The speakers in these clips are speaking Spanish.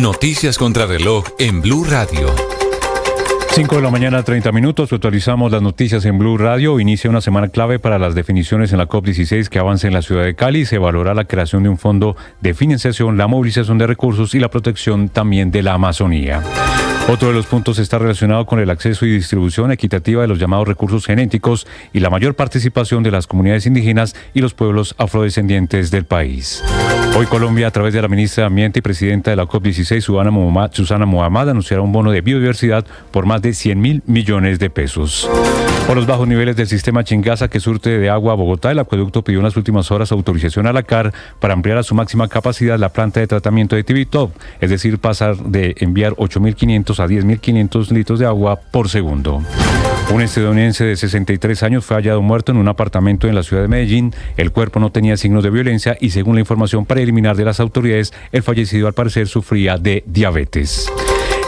Noticias contra reloj en Blue Radio. 5 de la mañana, 30 minutos. Actualizamos las noticias en Blue Radio. Inicia una semana clave para las definiciones en la COP16 que avanza en la ciudad de Cali. Se valora la creación de un fondo de financiación, la movilización de recursos y la protección también de la Amazonía. Otro de los puntos está relacionado con el acceso y distribución equitativa de los llamados recursos genéticos y la mayor participación de las comunidades indígenas y los pueblos afrodescendientes del país. Hoy Colombia, a través de la ministra de Ambiente y presidenta de la COP16, Susana Muhammad, anunciará un bono de biodiversidad por más de 100.000 millones de pesos. Por los bajos niveles del sistema Chingaza que surte de agua a Bogotá, el acueducto pidió en las últimas horas autorización a la CAR para ampliar a su máxima capacidad la planta de tratamiento de Tibitop, es decir, pasar de enviar 8.500 a 10.500 litros de agua por segundo. Un estadounidense de 63 años fue hallado muerto en un apartamento en la ciudad de Medellín. El cuerpo no tenía signos de violencia y, según la información preliminar de las autoridades, el fallecido al parecer sufría de diabetes.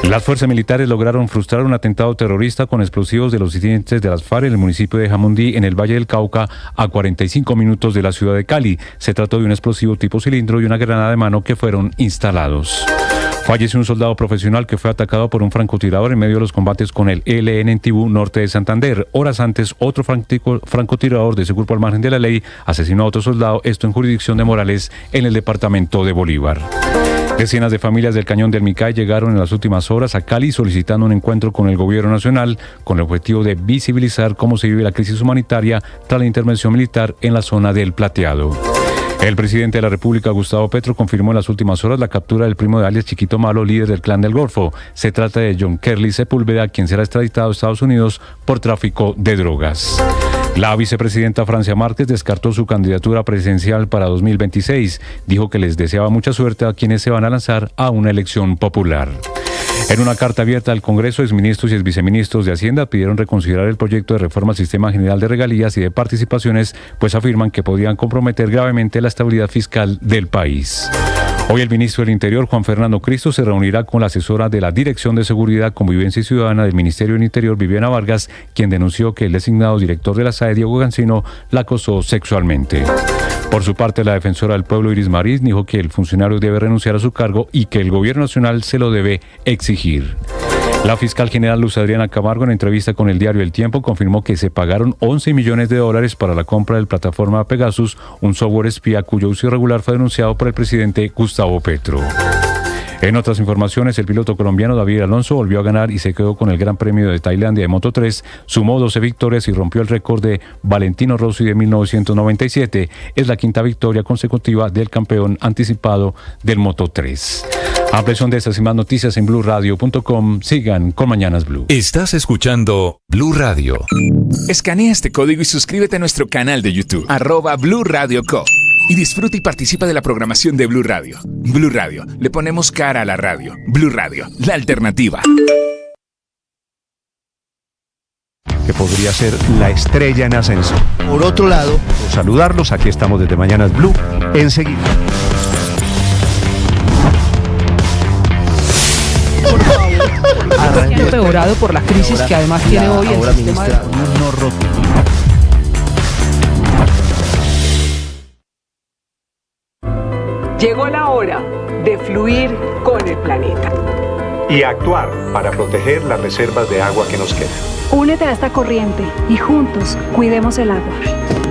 Las fuerzas militares lograron frustrar un atentado terrorista con explosivos de los disidentes de las FARC en el municipio de Jamundí, en el Valle del Cauca, a 45 minutos de la ciudad de Cali. Se trató de un explosivo tipo cilindro y una granada de mano que fueron instalados. Falleció un soldado profesional que fue atacado por un francotirador en medio de los combates con el ELN en Tibú, norte de Santander. Horas antes, otro francotirador de ese grupo al margen de la ley asesinó a otro soldado, esto en jurisdicción de Morales, en el departamento de Bolívar. Decenas de familias del Cañón del Micay llegaron en las últimas horas a Cali solicitando un encuentro con el gobierno nacional con el objetivo de visibilizar cómo se vive la crisis humanitaria tras la intervención militar en la zona del Plateado. El presidente de la República, Gustavo Petro, confirmó en las últimas horas la captura del primo de alias Chiquito Malo, líder del Clan del Golfo. Se trata de John Kerly Sepúlveda, quien será extraditado a Estados Unidos por tráfico de drogas. La vicepresidenta Francia Márquez descartó su candidatura presidencial para 2026. Dijo que les deseaba mucha suerte a quienes se van a lanzar a una elección popular. En una carta abierta al Congreso, exministros y exviceministros de Hacienda pidieron reconsiderar el proyecto de reforma al Sistema General de Regalías y de Participaciones, pues afirman que podrían comprometer gravemente la estabilidad fiscal del país. Hoy el ministro del Interior, Juan Fernando Cristo, se reunirá con la asesora de la Dirección de Seguridad, Convivencia y Ciudadana del Ministerio del Interior, Viviana Vargas, quien denunció que el designado director de la SAE, Diego Gancino, la acosó sexualmente. Por su parte, la defensora del pueblo, Iris Marín, dijo que el funcionario debe renunciar a su cargo y que el gobierno nacional se lo debe exigir. La fiscal general Luz Adriana Camargo, en entrevista con el diario El Tiempo, confirmó que se pagaron $11 millones para la compra de la plataforma Pegasus, un software espía cuyo uso irregular fue denunciado por el presidente Gustavo Petro. En otras informaciones, el piloto colombiano David Alonso volvió a ganar y se quedó con el Gran Premio de Tailandia de Moto3, sumó 12 victorias y rompió el récord de Valentino Rossi de 1997. Es la quinta victoria consecutiva del campeón anticipado del Moto3. Ampliación de estas y más noticias en BlueRadio.com. Sigan con Mañanas Blue. Estás escuchando Blue Radio. Escanea este código y suscríbete a nuestro canal de YouTube, @Blue Radio Co. Y disfruta y participa de la programación de Blue Radio. Blue Radio, le ponemos cara a la radio. Blue Radio, la alternativa. Que podría ser la estrella en ascenso. Por otro lado, saludarlos, aquí estamos desde Mañanas Blue, enseguida. Empeorado por la crisis que además tiene hoy el sistema de... Llegó la hora de fluir con el planeta. Y actuar para proteger las reservas de agua que nos quedan. Únete a esta corriente y juntos cuidemos el agua.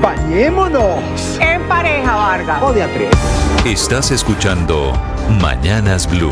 ¡Bañémonos! En pareja, Vargas. O de a tres. Estás escuchando Mañanas Blue.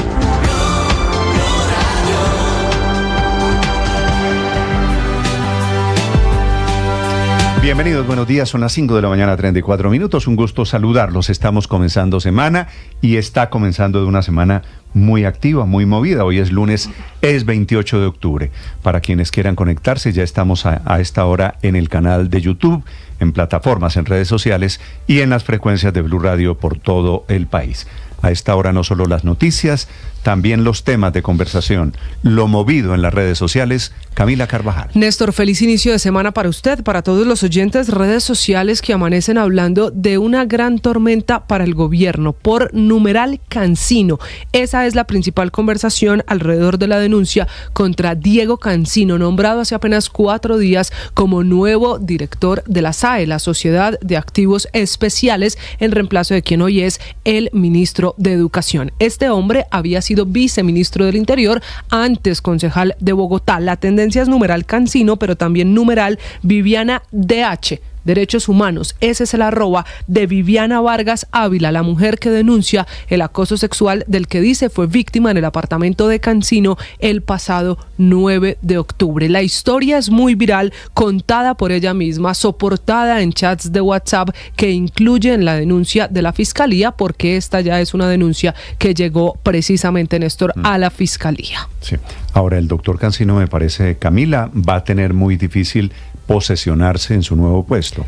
Bienvenidos, buenos días, son las 5 de la mañana, 34 minutos, un gusto saludarlos, estamos comenzando semana y está comenzando de una semana muy activa, muy movida, hoy es lunes, es 28 de octubre, para quienes quieran conectarse ya estamos a esta hora en el canal de YouTube, en plataformas, en redes sociales y en las frecuencias de Blue Radio por todo el país. A esta hora no solo las noticias, también los temas de conversación, lo movido en las redes sociales. Camila Carvajal. Néstor, feliz inicio de semana para usted, para todos los oyentes, redes sociales que amanecen hablando de una gran tormenta para el gobierno por numeral Cancino. Esa es la principal conversación alrededor de la denuncia contra Diego Cancino, nombrado hace apenas 4 días como nuevo director de la SAE, la Sociedad de Activos Especiales, en reemplazo de quien hoy es el ministro de Educación. Este hombre había sido sido viceministro del Interior, antes concejal de Bogotá. La tendencia es numeral Cancino, pero también numeral Viviana DH. Derechos Humanos. Ese es el @ de Viviana Vargas Ávila, la mujer que denuncia el acoso sexual del que dice fue víctima en el apartamento de Cancino el pasado 9 de octubre. La historia es muy viral, contada por ella misma, soportada en chats de WhatsApp que incluyen la denuncia de la Fiscalía, porque esta ya es una denuncia que llegó precisamente, Néstor, a la Fiscalía. Sí. Ahora, el doctor Cancino, me parece, Camila, va a tener muy difícil posesionarse en su nuevo puesto,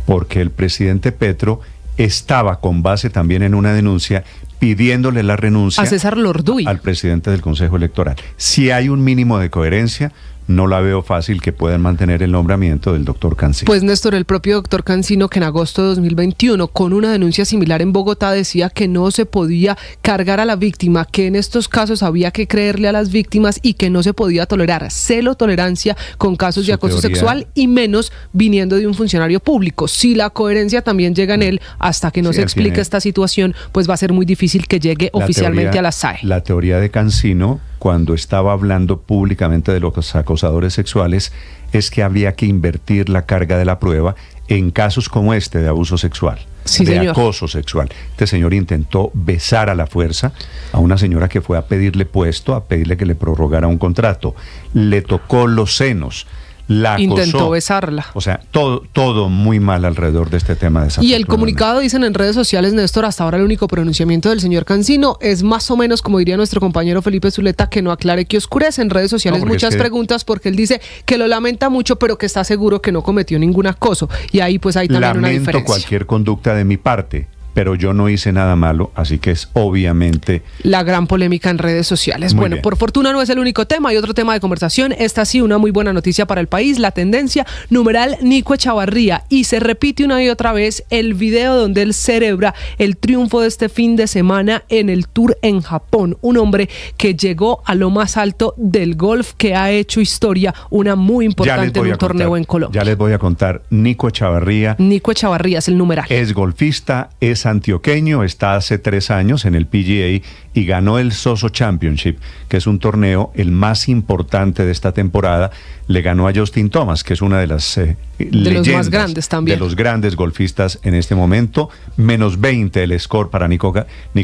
porque el presidente Petro estaba con base también en una denuncia pidiéndole la renuncia a César Lorduy, al presidente del Consejo Electoral. Si hay un mínimo de coherencia, no la veo fácil que puedan mantener el nombramiento del doctor Cancino. Pues Néstor, el propio doctor Cancino, que en agosto de 2021, con una denuncia similar en Bogotá, decía que no se podía cargar a la víctima, que en estos casos había que creerle a las víctimas y que no se podía tolerar tolerancia con casos de acoso sexual, y menos viniendo de un funcionario público. Si la coherencia también llega en él, hasta que no se explique esta situación, pues va a ser muy difícil que llegue oficialmente a la SAE. La teoría de Cancino, cuando estaba hablando públicamente de los acosadores sexuales, es que había que invertir la carga de la prueba en casos como este de abuso sexual, de acoso sexual. Este señor intentó besar a la fuerza a una señora que fue a pedirle puesto, a pedirle que le prorrogara un contrato. Le tocó los senos, la acosó. Intentó besarla. O sea, todo muy mal alrededor de este tema. Y el comunicado, dicen en redes sociales, Néstor, hasta ahora el único pronunciamiento del señor Cancino es más o menos, como diría nuestro compañero Felipe Zuleta, que no aclare que oscurece. En redes sociales muchas preguntas, porque él dice que lo lamenta mucho, pero que está seguro que no cometió ningún acoso. Y ahí pues hay también una diferencia. Lamento cualquier conducta de mi parte, pero yo no hice nada malo, así que es obviamente la gran polémica en redes sociales. Muy bueno, bien. Por fortuna no es el único tema, hay otro tema de conversación. Esta sí, una muy buena noticia para el país. La tendencia, numeral Nico Echavarría, y se repite una y otra vez el video donde él celebra el triunfo de este fin de semana en el Tour en Japón. Un hombre que llegó a lo más alto del golf, que ha hecho historia, una muy importante en un torneo en Colombia. Ya les voy a contar. Nico Echavarría es el numeral. Es golfista, es antioqueño, está hace 3 años en el PGA y ganó el Soso Championship, que es un torneo el más importante de esta temporada. Le ganó a Justin Thomas, que es una de las leyendas, los más grandes también, de los grandes golfistas en este momento. Menos 20 el score para Nico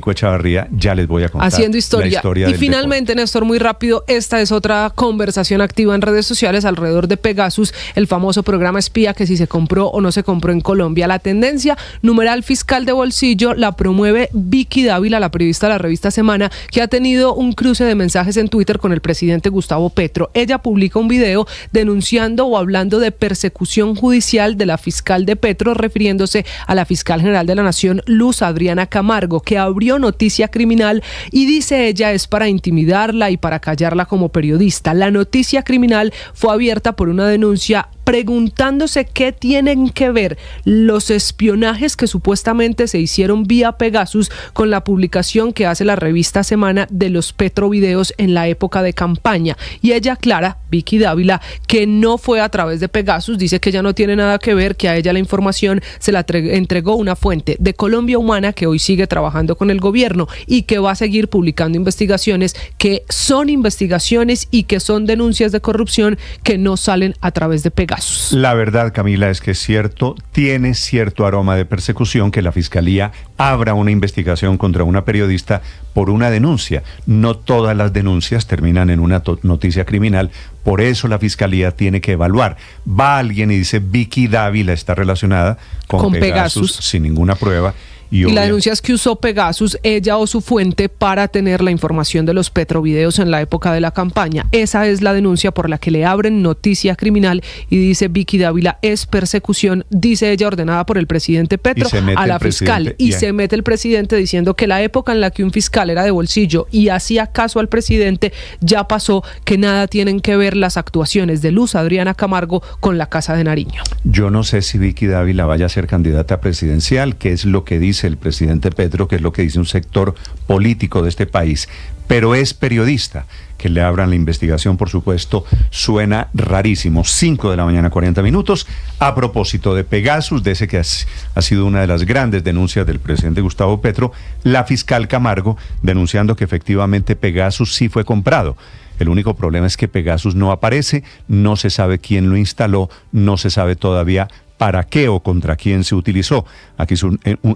Echavarría. Ya les voy a contar haciendo historia. La historia y del finalmente, deporte. Néstor, muy rápido, esta es otra conversación activa en redes sociales alrededor de Pegasus, el famoso programa espía que si se compró o no se compró en Colombia. La tendencia, numeral fiscal de bolsillo, la promueve Vicky Dávila, la periodista de la revista Semana, que ha tenido un cruce de mensajes en Twitter con el presidente Gustavo Petro. Ella publica un video denunciando o hablando de persecución judicial de la fiscal de Petro, refiriéndose a la fiscal general de la Nación, Luz Adriana Camargo, que abrió noticia criminal, y dice ella es para intimidarla y para callarla como periodista. La noticia criminal fue abierta por una denuncia preguntándose qué tienen que ver los espionajes que supuestamente se hicieron vía Pegasus con la publicación que hace la revista Semana de los Petrovideos en la época de campaña. Y ella aclara, Vicky Dávila, que no fue a través de Pegasus, dice que ella no tiene nada que ver, que a ella la información se la entregó una fuente de Colombia Humana que hoy sigue trabajando con el gobierno y que va a seguir publicando investigaciones que son investigaciones y que son denuncias de corrupción que no salen a través de Pegasus. La verdad, Camila, es que es cierto, tiene cierto aroma de persecución que la Fiscalía abra una investigación contra una periodista por una denuncia. No todas las denuncias terminan en una noticia criminal, por eso la Fiscalía tiene que evaluar. Va alguien y dice Vicky Dávila está relacionada con Pegasus sin ninguna prueba. Y la denuncia es que usó Pegasus, ella o su fuente, para tener la información de los Petrovideos en la época de la campaña. Esa es la denuncia por la que le abren noticia criminal y dice Vicky Dávila es persecución, dice ella, ordenada por el presidente Petro a la fiscal. Y se mete el presidente diciendo que la época en la que un fiscal era de bolsillo y hacía caso al presidente ya pasó, que nada tienen que ver las actuaciones de Luz Adriana Camargo con la Casa de Nariño. Yo no sé si Vicky Dávila vaya a ser candidata presidencial, que es lo que dice dice el presidente Petro, qué es lo que dice un sector político de este país, pero es periodista. Que le abran la investigación, por supuesto, suena rarísimo. 5 de la mañana, 40 minutos. A propósito de Pegasus, de ese que ha sido una de las grandes denuncias del presidente Gustavo Petro, la fiscal Camargo denunciando que efectivamente Pegasus sí fue comprado. El único problema es que Pegasus no aparece, no se sabe quién lo instaló, no se sabe todavía para qué o contra quién se utilizó.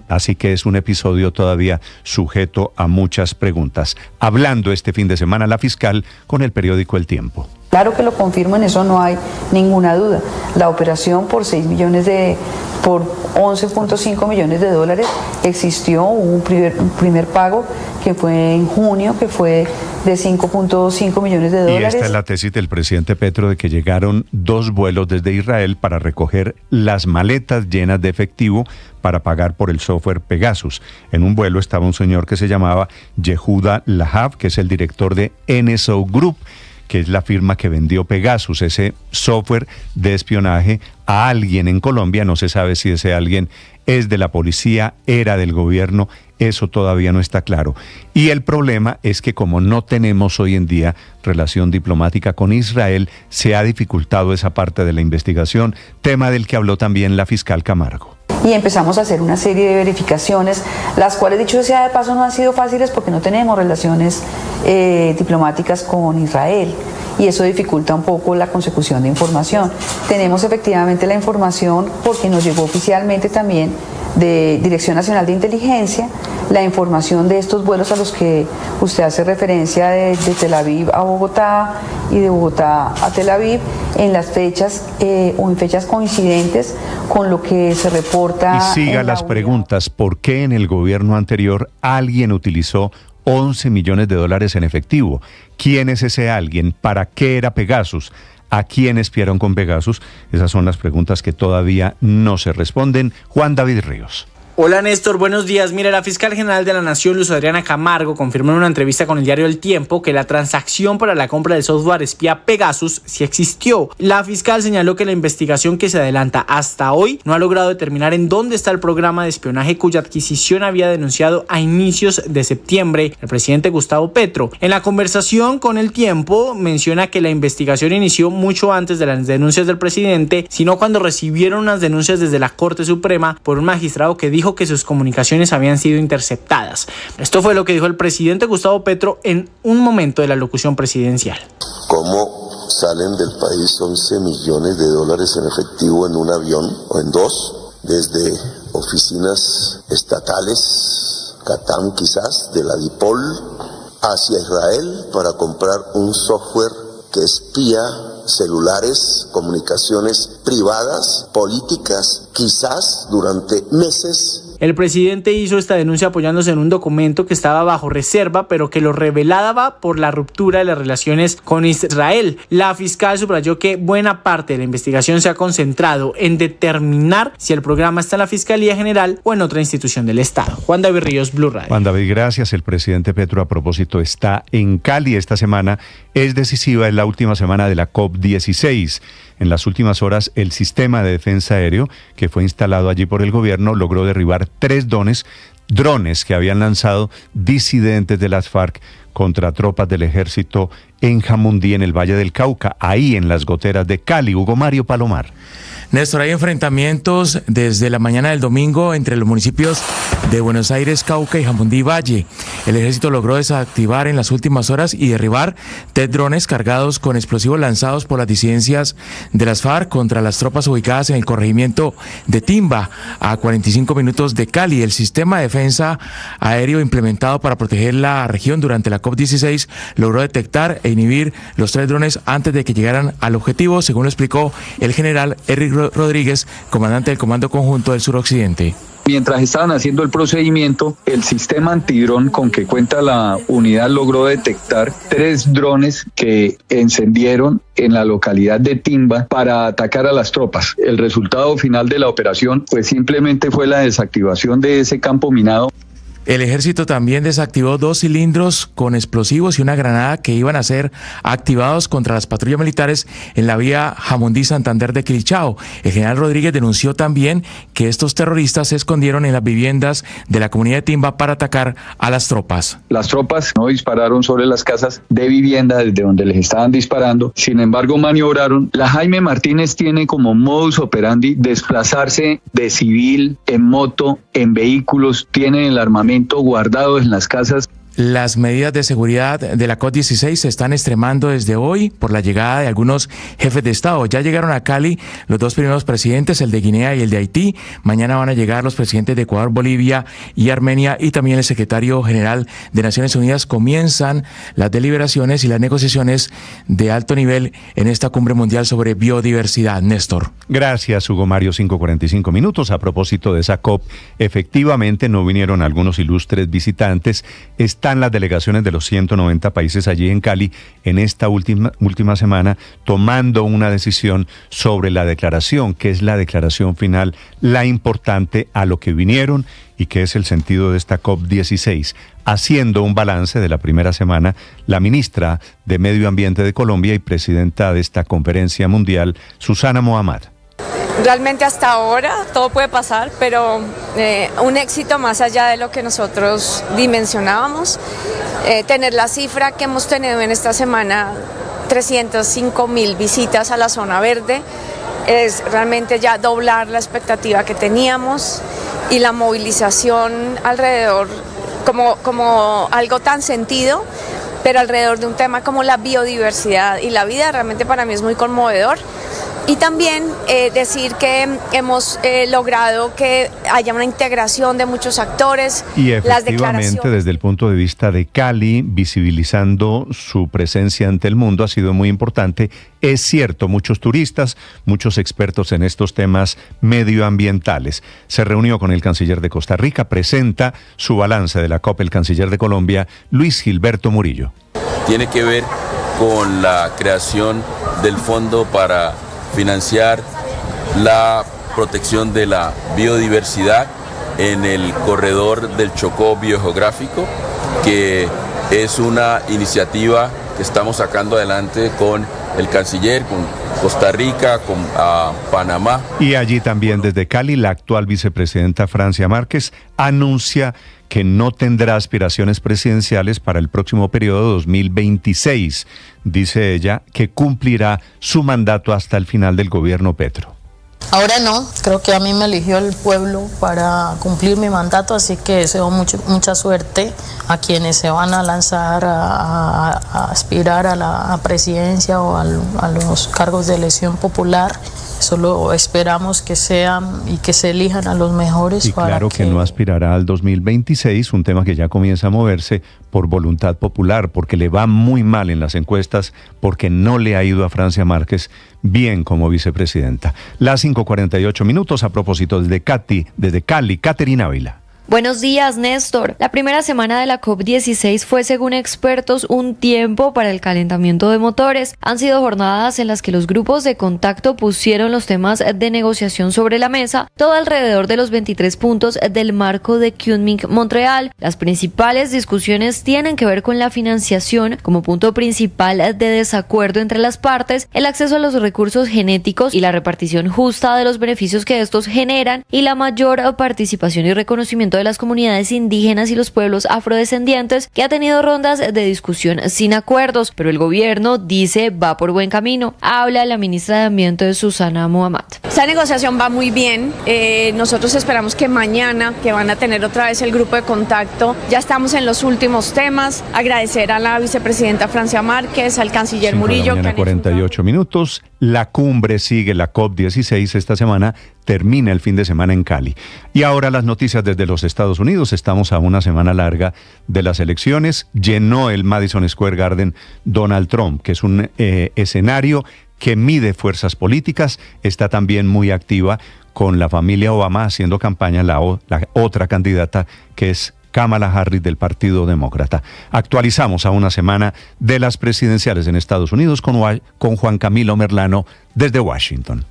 Así que es un episodio todavía sujeto a muchas preguntas. Hablando este fin de semana la fiscal con el periódico El Tiempo. Claro que lo confirmo, en eso no hay ninguna duda. La operación por 11.5 millones de dólares existió, hubo un primer pago que fue en junio, que fue de 5.5 millones de dólares. Y esta es la tesis del presidente Petro de que llegaron 2 vuelos desde Israel para recoger las maletas llenas de efectivo para pagar por el software Pegasus. En un vuelo estaba un señor que se llamaba Yehuda Lahav, que es el director de NSO Group, que es la firma que vendió Pegasus, ese software de espionaje a alguien en Colombia. No se sabe si ese alguien es de la policía, era del gobierno, eso todavía no está claro. Y el problema es que como no tenemos hoy en día relación diplomática con Israel, se ha dificultado esa parte de la investigación, tema del que habló también la fiscal Camargo. Y empezamos a hacer una serie de verificaciones, las cuales, dicho sea de paso, no han sido fáciles porque no tenemos relaciones diplomáticas con Israel, y eso dificulta un poco la consecución de información. Tenemos efectivamente la información porque nos llegó oficialmente también de Dirección Nacional de Inteligencia, la información de estos vuelos a los que usted hace referencia de Tel Aviv a Bogotá y de Bogotá a Tel Aviv, en las fechas o en fechas coincidentes con lo que se reporta. Y siga las preguntas, ¿por qué en el gobierno anterior alguien utilizó 11 millones de dólares en efectivo? ¿Quién es ese alguien? ¿Para qué era Pegasus? ¿A quién espiaron con Pegasus? Esas son las preguntas que todavía no se responden. Juan David Ríos. Hola Néstor, buenos días. Mira, la fiscal general de la Nación, Luz Adriana Camargo, confirmó en una entrevista con el diario El Tiempo que la transacción para la compra del software espía Pegasus sí existió. La fiscal señaló que la investigación que se adelanta hasta hoy no ha logrado determinar en dónde está el programa de espionaje cuya adquisición había denunciado a inicios de septiembre el presidente Gustavo Petro. En la conversación con El Tiempo menciona que la investigación inició mucho antes de las denuncias del presidente, sino cuando recibieron unas denuncias desde la Corte Suprema por un magistrado que dijo que sus comunicaciones habían sido interceptadas. Esto fue lo que dijo el presidente Gustavo Petro en un momento de la locución presidencial. ¿Cómo salen del país 11 millones de dólares en efectivo en un avión o en 2? Desde oficinas estatales, Catam quizás, de la DIPOL, hacia Israel para comprar un software que espía celulares, comunicaciones privadas, políticas, quizás durante meses. El presidente hizo esta denuncia apoyándose en un documento que estaba bajo reserva, pero que lo revelaba por la ruptura de las relaciones con Israel. La fiscal subrayó que buena parte de la investigación se ha concentrado en determinar si el programa está en la Fiscalía General o en otra institución del Estado. Juan David Ríos, Blue Radio. Juan David, gracias. El presidente Petro, a propósito, está en Cali esta semana. Es decisiva, es la última semana de la COP16. En las últimas horas, el sistema de defensa aéreo que fue instalado allí por el gobierno logró derribar 3 drones que habían lanzado disidentes de las FARC contra tropas del ejército en Jamundí, en el Valle del Cauca, ahí en las goteras de Cali. Hugo Mario Palomar. Néstor, hay enfrentamientos desde la mañana del domingo entre los municipios de Buenos Aires, Cauca y Jamundí Valle. El ejército logró desactivar en las últimas horas y derribar 3 drones cargados con explosivos lanzados por las disidencias de las FARC contra las tropas ubicadas en el corregimiento de Timba, a 45 minutos de Cali. El sistema de defensa aéreo implementado para proteger la región durante la COP16 logró detectar e inhibir los 3 drones antes de que llegaran al objetivo, según lo explicó el general Eric Rodríguez, comandante del Comando Conjunto del Suroccidente. Mientras estaban haciendo el procedimiento, el sistema antidrón con que cuenta la unidad logró detectar 3 drones que encendieron en la localidad de Timba para atacar a las tropas. El resultado final de la operación pues simplemente fue la desactivación de ese campo minado. El ejército también desactivó 2 cilindros con explosivos y una granada que iban a ser activados contra las patrullas militares en la vía Jamundí-Santander de Quilichao. El general Rodríguez denunció también que estos terroristas se escondieron en las viviendas de la comunidad de Timba para atacar a las tropas. Las tropas no dispararon sobre las casas de vivienda desde donde les estaban disparando, sin embargo maniobraron. La Jaime Martínez tiene como modus operandi desplazarse de civil, en moto, en vehículos, tiene el armamento guardados en las casas. Las medidas de seguridad de la COP16 se están extremando desde hoy por la llegada de algunos jefes de Estado. Ya llegaron a Cali los 2 primeros presidentes, el de Guinea y el de Haití. Mañana van a llegar los presidentes de Ecuador, Bolivia y Armenia y también el secretario general de Naciones Unidas. Comienzan las deliberaciones y las negociaciones de alto nivel en esta cumbre mundial sobre biodiversidad. Néstor. Gracias, Hugo Mario. 5:45 minutos. A propósito de esa COP, efectivamente no vinieron algunos ilustres visitantes. Están las delegaciones de los 190 países allí en Cali en esta última semana tomando una decisión sobre la declaración, que es la declaración final, la importante a lo que vinieron y que es el sentido de esta COP16. Haciendo un balance de la primera semana, la ministra de Medio Ambiente de Colombia y presidenta de esta conferencia mundial, Susana Mohammad. Realmente hasta ahora todo puede pasar, pero un éxito más allá de lo que nosotros dimensionábamos. Tener la cifra que hemos tenido en esta semana, 305.000 visitas a la zona verde, es realmente ya doblar la expectativa que teníamos y la movilización alrededor como algo tan sentido, pero alrededor de un tema como la biodiversidad y la vida, realmente para mí es muy conmovedor. Y también decir que hemos logrado que haya una integración de muchos actores. Y efectivamente, desde el punto de vista de Cali, visibilizando su presencia ante el mundo ha sido muy importante. Es cierto, muchos turistas, muchos expertos en estos temas medioambientales. Se reunió con el canciller de Costa Rica, presenta su balance de la COP el canciller de Colombia, Luis Gilberto Murillo. Tiene que ver con la creación del fondo para financiar la protección de la biodiversidad en el corredor del Chocó biogeográfico, que es una iniciativa que estamos sacando adelante con el canciller, con Costa Rica, con Panamá. Y allí también desde Cali, la actual vicepresidenta Francia Márquez anuncia que no tendrá aspiraciones presidenciales para el próximo periodo 2026. Dice ella que cumplirá su mandato hasta el final del gobierno Petro. Ahora no, creo que a mí me eligió el pueblo para cumplir mi mandato, así que deseo mucha suerte a quienes se van a lanzar a aspirar a la presidencia o a los cargos de elección popular. Solo esperamos que sean y que se elijan a los mejores. Y claro que no aspirará al 2026, un tema que ya comienza a moverse por voluntad popular, porque le va muy mal en las encuestas, porque no le ha ido a Francia Márquez bien como vicepresidenta. Las 5:48 minutos a propósito desde Cali, Caterina Ávila. Buenos días, Néstor. La primera semana de la COP16 fue, según expertos, un tiempo para el calentamiento de motores. Han sido jornadas en las que los grupos de contacto pusieron los temas de negociación sobre la mesa, todo alrededor de los 23 puntos del marco de Kunming-Montreal. Las principales discusiones tienen que ver con la financiación como punto principal de desacuerdo entre las partes, el acceso a los recursos genéticos y la repartición justa de los beneficios que estos generan, y la mayor participación y reconocimiento de las comunidades indígenas y los pueblos afrodescendientes, que ha tenido rondas de discusión sin acuerdos, pero el gobierno dice va por buen camino. Habla la ministra de Ambiente, Susana Mohammad. Esta negociación va muy bien. Nosotros esperamos que mañana, que van a tener otra vez el grupo de contacto, ya estamos en los últimos temas. Agradecer a la vicepresidenta Francia Márquez, al canciller Murillo. 48 minutos. La cumbre sigue, la COP16 esta semana, termina el fin de semana en Cali. Y ahora las noticias desde los Estados Unidos. Estamos a una semana larga de las elecciones. Llenó el Madison Square Garden Donald Trump, que es un escenario que mide fuerzas políticas. Está también muy activa con la familia Obama haciendo campaña la otra candidata, que es Kamala Harris del Partido Demócrata. Actualizamos a una semana de las presidenciales en Estados Unidos con Juan Camilo Merlano desde Washington.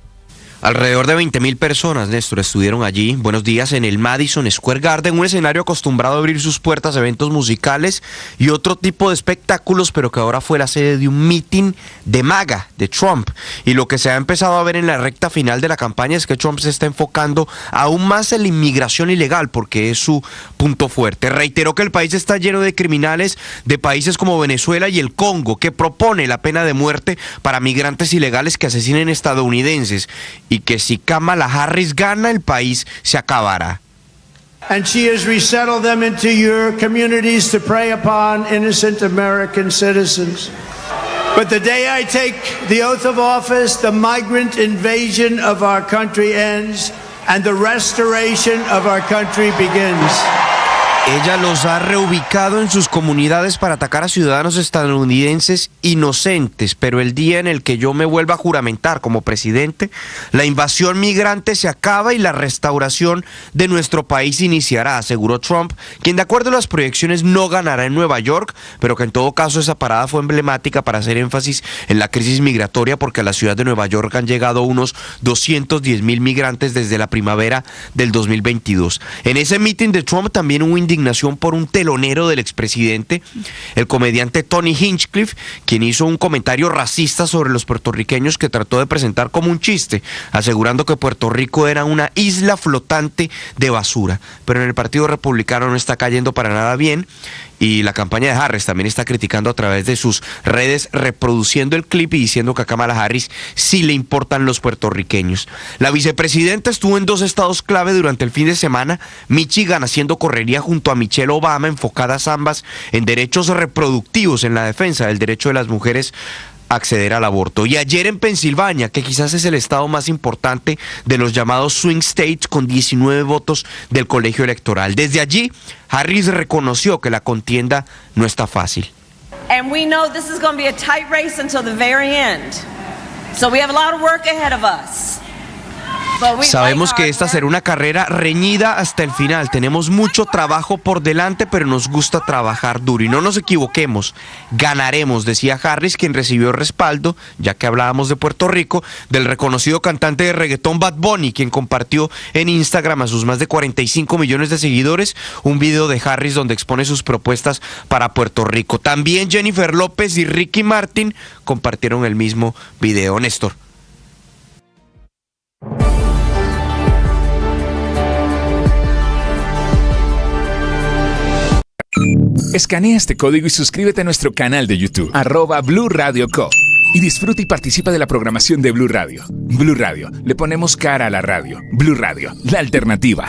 Alrededor de 20.000 personas, Néstor, estuvieron allí, buenos días, en el Madison Square Garden, un escenario acostumbrado a abrir sus puertas a eventos musicales y otro tipo de espectáculos, pero que ahora fue la sede de un meeting de MAGA, de Trump. Y lo que se ha empezado a ver en la recta final de la campaña es que Trump se está enfocando aún más en la inmigración ilegal, porque es su punto fuerte. Reiteró que el país está lleno de criminales de países como Venezuela y el Congo, que propone la pena de muerte para migrantes ilegales que asesinen estadounidenses, y que si Kamala Harris gana, el país se acabará. And she has resettled them into your communities to prey upon innocent American citizens. But the day I take the oath of office, the migrant invasion of our country ends and the restoration of our country begins. Ella los ha reubicado en sus comunidades para atacar a ciudadanos estadounidenses inocentes, pero el día en el que yo me vuelva a juramentar como presidente, la invasión migrante se acaba y la restauración de nuestro país iniciará, aseguró Trump, quien de acuerdo a las proyecciones no ganará en Nueva York, pero que en todo caso esa parada fue emblemática para hacer énfasis en la crisis migratoria, porque a la ciudad de Nueva York han llegado unos 210.000 migrantes desde la primavera del 2022. En ese meeting de Trump también hubo indignación por un telonero del expresidente, el comediante Tony Hinchcliffe, quien hizo un comentario racista sobre los puertorriqueños que trató de presentar como un chiste, asegurando que Puerto Rico era una isla flotante de basura. Pero en el Partido Republicano no está cayendo para nada bien, y la campaña de Harris también está criticando a través de sus redes, reproduciendo el clip y diciendo que a Kamala Harris sí le importan los puertorriqueños. La vicepresidenta estuvo en 2 estados clave durante el fin de semana, Michigan haciendo correría junto a Michelle Obama, enfocadas ambas en derechos reproductivos, en la defensa del derecho de las mujeres acceder al aborto. Y ayer en Pensilvania, que quizás es el estado más importante de los llamados swing states, con 19 votos del colegio electoral. Desde allí, Harris reconoció que la contienda no está fácil. And we know this is going to be a tight race until the very end. So we have a lot of work ahead of us. Sabemos que esta será una carrera reñida hasta el final. Tenemos mucho trabajo por delante, pero nos gusta trabajar duro. Y no nos equivoquemos, ganaremos, decía Harris, quien recibió respaldo, ya que hablábamos de Puerto Rico, del reconocido cantante de reggaetón Bad Bunny, quien compartió en Instagram a sus más de 45 millones de seguidores un video de Harris donde expone sus propuestas para Puerto Rico. También Jennifer López y Ricky Martin compartieron el mismo video. Néstor. Escanea este código y suscríbete a nuestro canal de YouTube, @Blue Radio Co. Y disfruta y participa de la programación de Blue Radio. Blue Radio, le ponemos cara a la radio. Blue Radio, la alternativa.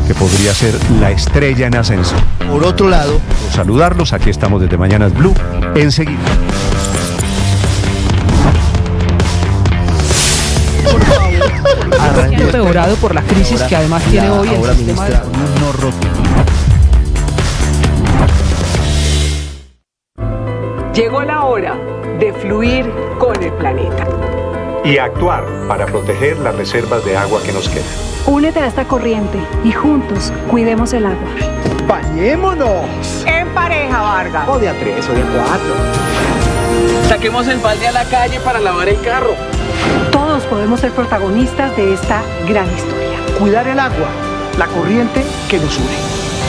Que podría ser la estrella en ascenso. Por otro lado, saludarlos, aquí estamos desde Mañanas Blue, enseguida. Ha empeorado por la crisis que además tiene hoy el sistema de... Llegó la hora de fluir con el planeta. Y actuar para proteger las reservas de agua que nos quedan. Únete a esta corriente y juntos cuidemos el agua. ¡Bañémonos! En pareja, Vargas. O de a 3 o de a 4. Saquemos el balde a la calle para lavar el carro. Todos podemos ser protagonistas de esta gran historia. Cuidar el agua, la corriente que nos une.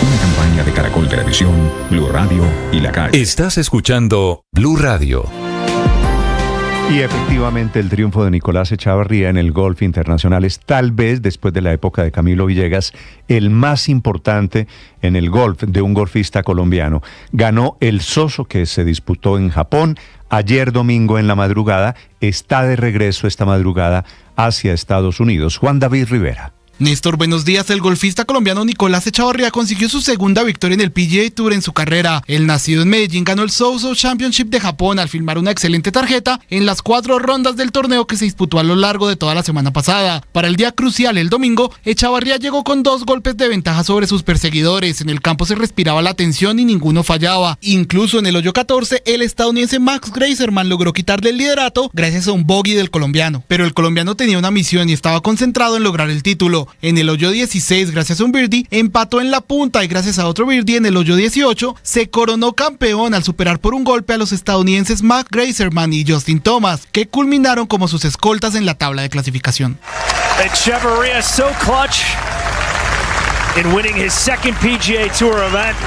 Una campaña de Caracol Televisión, Blue Radio y La Calle. Estás escuchando Blue Radio. Y efectivamente el triunfo de Nicolás Echavarría en el golf internacional es tal vez, después de la época de Camilo Villegas, el más importante en el golf de un golfista colombiano. Ganó el Soso, que se disputó en Japón ayer domingo en la madrugada, está de regreso esta madrugada hacia Estados Unidos. Juan David Rivera. Néstor, buenos días. El golfista colombiano Nicolás Echavarría consiguió su segunda victoria en el PGA Tour en su carrera. El nacido en Medellín ganó el Soso Championship de Japón al firmar una excelente tarjeta en las 4 rondas del torneo que se disputó a lo largo de toda la semana pasada. Para el día crucial, el domingo, Echavarría llegó con 2 golpes de ventaja sobre sus perseguidores. En el campo se respiraba la tensión y ninguno fallaba. Incluso en el hoyo 14, el estadounidense Max Greiserman logró quitarle el liderato gracias a un bogey del colombiano. Pero el colombiano tenía una misión y estaba concentrado en lograr el título. En el hoyo 16, gracias a un birdie, empató en la punta y gracias a otro birdie en el hoyo 18, se coronó campeón al superar por un golpe a los estadounidenses Mark Greiserman y Justin Thomas, que culminaron como sus escoltas en la tabla de clasificación. Echeverría so clutch in winning his second PGA Tour event.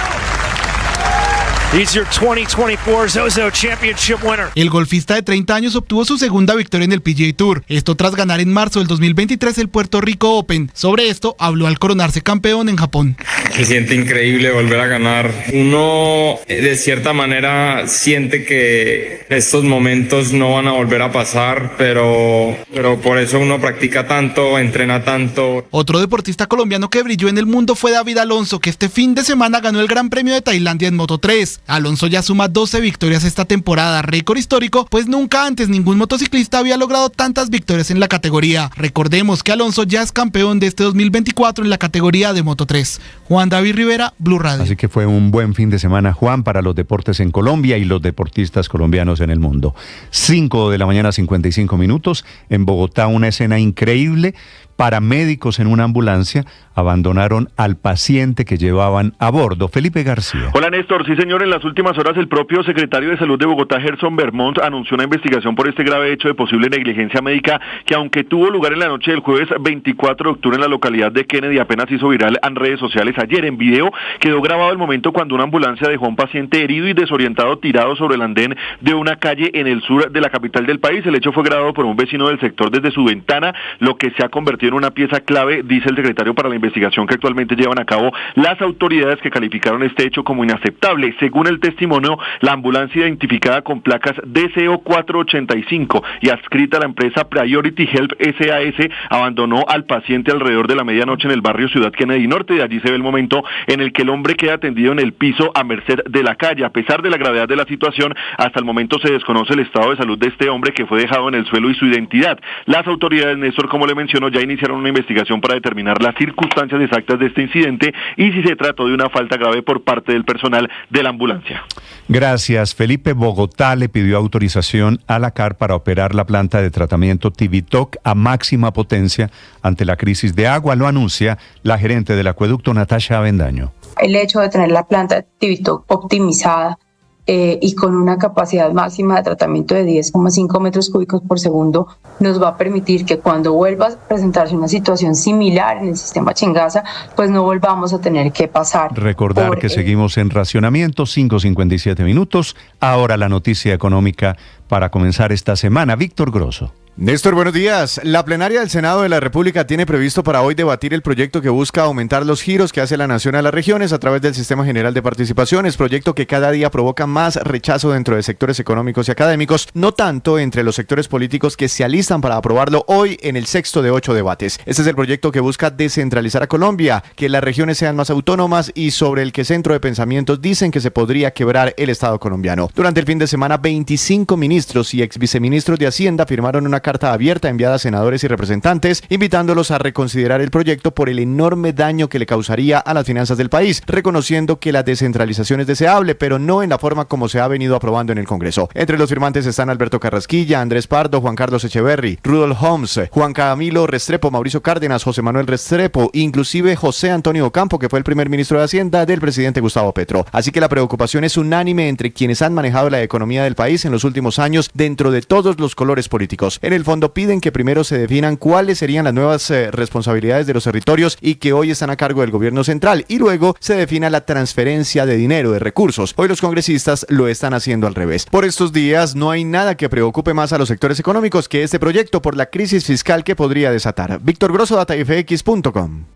He's your 2024 Zozo Championship winner. El golfista de 30 años obtuvo su segunda victoria en el PGA Tour, esto tras ganar en marzo del 2023 el Puerto Rico Open. Sobre esto habló al coronarse campeón en Japón. Se siente increíble volver a ganar. Uno de cierta manera siente que estos momentos no van a volver a pasar, pero por eso uno practica tanto, entrena tanto. Otro deportista colombiano que brilló en el mundo fue David Alonso, que este fin de semana ganó el Gran Premio de Tailandia en Moto3. Alonso ya suma 12 victorias esta temporada, récord histórico, pues nunca antes ningún motociclista había logrado tantas victorias en la categoría. Recordemos que Alonso ya es campeón de este 2024 en la categoría de Moto3. Juan David Rivera, Blue Radio. Así que fue un buen fin de semana, Juan, para los deportes en Colombia y los deportistas colombianos en el mundo. 5 de la mañana, 55 minutos. En Bogotá, una escena increíble. Paramédicos en una ambulancia abandonaron al paciente que llevaban a bordo. Felipe García. Hola Néstor, sí señor, en las últimas horas el propio secretario de Salud de Bogotá, Gerson Vermont, anunció una investigación por este grave hecho de posible negligencia médica que, aunque tuvo lugar en la noche del jueves 24 de octubre en la localidad de Kennedy, apenas hizo viral en redes sociales ayer. En video quedó grabado el momento cuando una ambulancia dejó a un paciente herido y desorientado tirado sobre el andén de una calle en el sur de la capital del país. El hecho fue grabado por un vecino del sector desde su ventana, lo que se ha convertido en una pieza clave, dice el secretario, para la investigación que actualmente llevan a cabo las autoridades, que calificaron este hecho como inaceptable. Según el testimonio, la ambulancia identificada con placas DCO 485 y adscrita a la empresa Priority Help SAS abandonó al paciente alrededor de la medianoche en el barrio Ciudad Kennedy Norte. De allí se ve el momento en el que el hombre queda tendido en el piso a merced de la calle. A pesar de la gravedad de la situación, hasta el momento se desconoce el estado de salud de este hombre, que fue dejado en el suelo, y su identidad. Las autoridades, Néstor, como le mencionó, ya iniciaron una investigación para determinar las circunstancias exactas de este incidente y si se trató de una falta grave por parte del personal de la ambulancia. Gracias, Felipe. Bogotá le pidió autorización a la CAR para operar la planta de tratamiento Tivitoc a máxima potencia ante la crisis de agua. Lo anuncia la gerente del acueducto, Natasha Avendaño. El hecho de tener la planta Tivitoc optimizada y con una capacidad máxima de tratamiento de 10,5 metros cúbicos por segundo nos va a permitir que cuando vuelva a presentarse una situación similar en el sistema Chingaza, pues no volvamos a tener que pasar. Recordar que seguimos en racionamiento, 5:57 minutos. Ahora la noticia económica para comenzar esta semana. Víctor Grosso. Néstor, buenos días. La plenaria del Senado de la República tiene previsto para hoy debatir el proyecto que busca aumentar los giros que hace la nación a las regiones a través del Sistema General de Participaciones, proyecto que cada día provoca más rechazo dentro de sectores económicos y académicos, no tanto entre los sectores políticos que se alistan para aprobarlo hoy en el 6º de 8 debates. Este es el proyecto que busca descentralizar a Colombia, que las regiones sean más autónomas y sobre el que Centro de Pensamientos dicen que se podría quebrar el Estado colombiano. Durante el fin de semana, 25 ministros y exviceministros de Hacienda firmaron una carta abierta enviada a senadores y representantes, invitándolos a reconsiderar el proyecto por el enorme daño que le causaría a las finanzas del país, reconociendo que la descentralización es deseable, pero no en la forma como se ha venido aprobando en el Congreso. Entre los firmantes están Alberto Carrasquilla, Andrés Pardo, Juan Carlos Echeverry, Rudolf Holmes, Juan Camilo Restrepo, Mauricio Cárdenas, José Manuel Restrepo, inclusive José Antonio Ocampo, que fue el primer ministro de Hacienda del presidente Gustavo Petro. Así que la preocupación es unánime entre quienes han manejado la economía del país en los últimos años dentro de todos los colores políticos. En el fondo piden que primero se definan cuáles serían las nuevas responsabilidades de los territorios y que hoy están a cargo del gobierno central, y luego se defina la transferencia de dinero, de recursos. Hoy los congresistas lo están haciendo al revés. Por estos días no hay nada que preocupe más a los sectores económicos que este proyecto por la crisis fiscal que podría desatar. Víctor Grosso, datafx.com.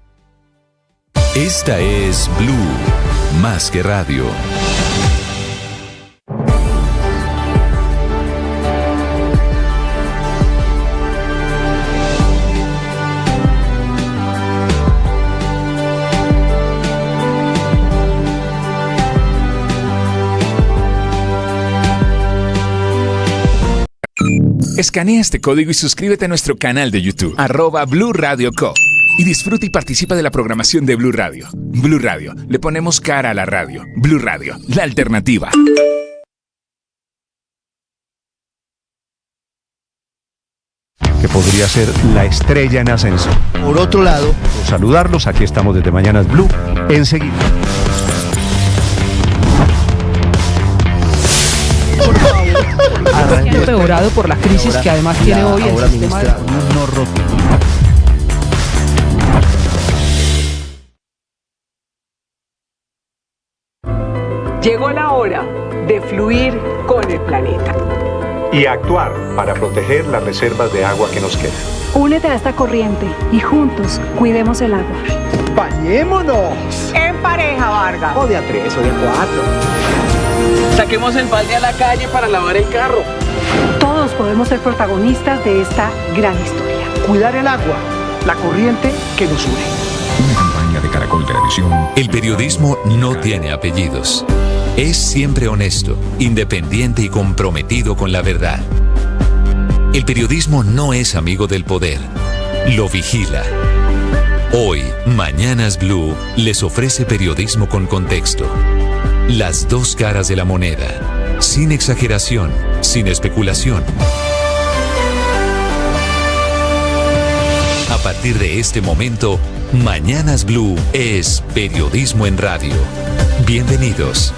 Esta es Blue, más que radio. Escanea este código y suscríbete a nuestro canal de YouTube, @Blue Radio Co. Y disfruta y participa de la programación de Blue Radio. Blue Radio, le ponemos cara a la radio. Blue Radio, la alternativa. que podría ser la estrella en ascenso. Por otro lado, saludarlos, aquí estamos desde Mañanas Blue, enseguida. Ha empeorado por la crisis que además tiene hoy el sistema de... Llegó la hora de fluir con el planeta. Y actuar para proteger las reservas de agua que nos quedan. Únete a esta corriente y juntos cuidemos el agua. ¡Bañémonos! En pareja, Vargas. O de a 3 o de a 4. Saquemos el balde a la calle para lavar el carro. Todos podemos ser protagonistas de esta gran historia. Cuidar el agua, la corriente que nos une. Una campaña de Caracol Televisión. El periodismo no tiene apellidos. Es siempre honesto, independiente y comprometido con la verdad. El periodismo no es amigo del poder. Lo vigila. Hoy, Mañanas Blue les ofrece periodismo con contexto. Las dos caras de la moneda. Sin exageración, sin especulación. A partir de este momento, Mañanas Blue es periodismo en radio. Bienvenidos.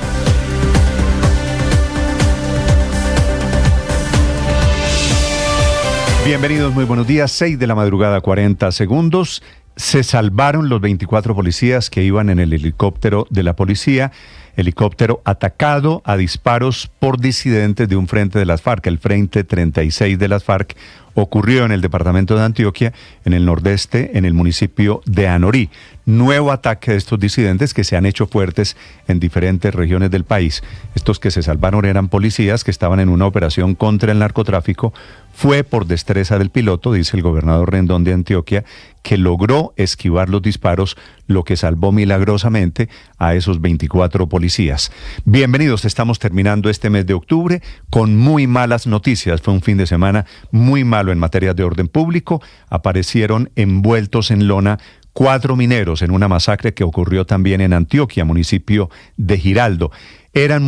Bienvenidos, muy buenos días. 6 de la madrugada, 40 segundos. Se salvaron los 24 policías que iban en el helicóptero de la policía. Helicóptero atacado a disparos por disidentes de un frente de las FARC. El Frente 36 de las FARC ocurrió en el departamento de Antioquia, en el nordeste, en el municipio de Anorí. Nuevo ataque de estos disidentes que se han hecho fuertes en diferentes regiones del país. Estos que se salvaron eran policías que estaban en una operación contra el narcotráfico. Fue por destreza del piloto, dice el gobernador Rendón de Antioquia, que logró esquivar los disparos, lo que salvó milagrosamente a esos 24 policías. Bienvenidos, estamos terminando este mes de octubre con muy malas noticias. Fue un fin de semana muy malo en materia de orden público. Aparecieron envueltos en lona 4 mineros en una masacre que ocurrió también en Antioquia, municipio de Giraldo. Eran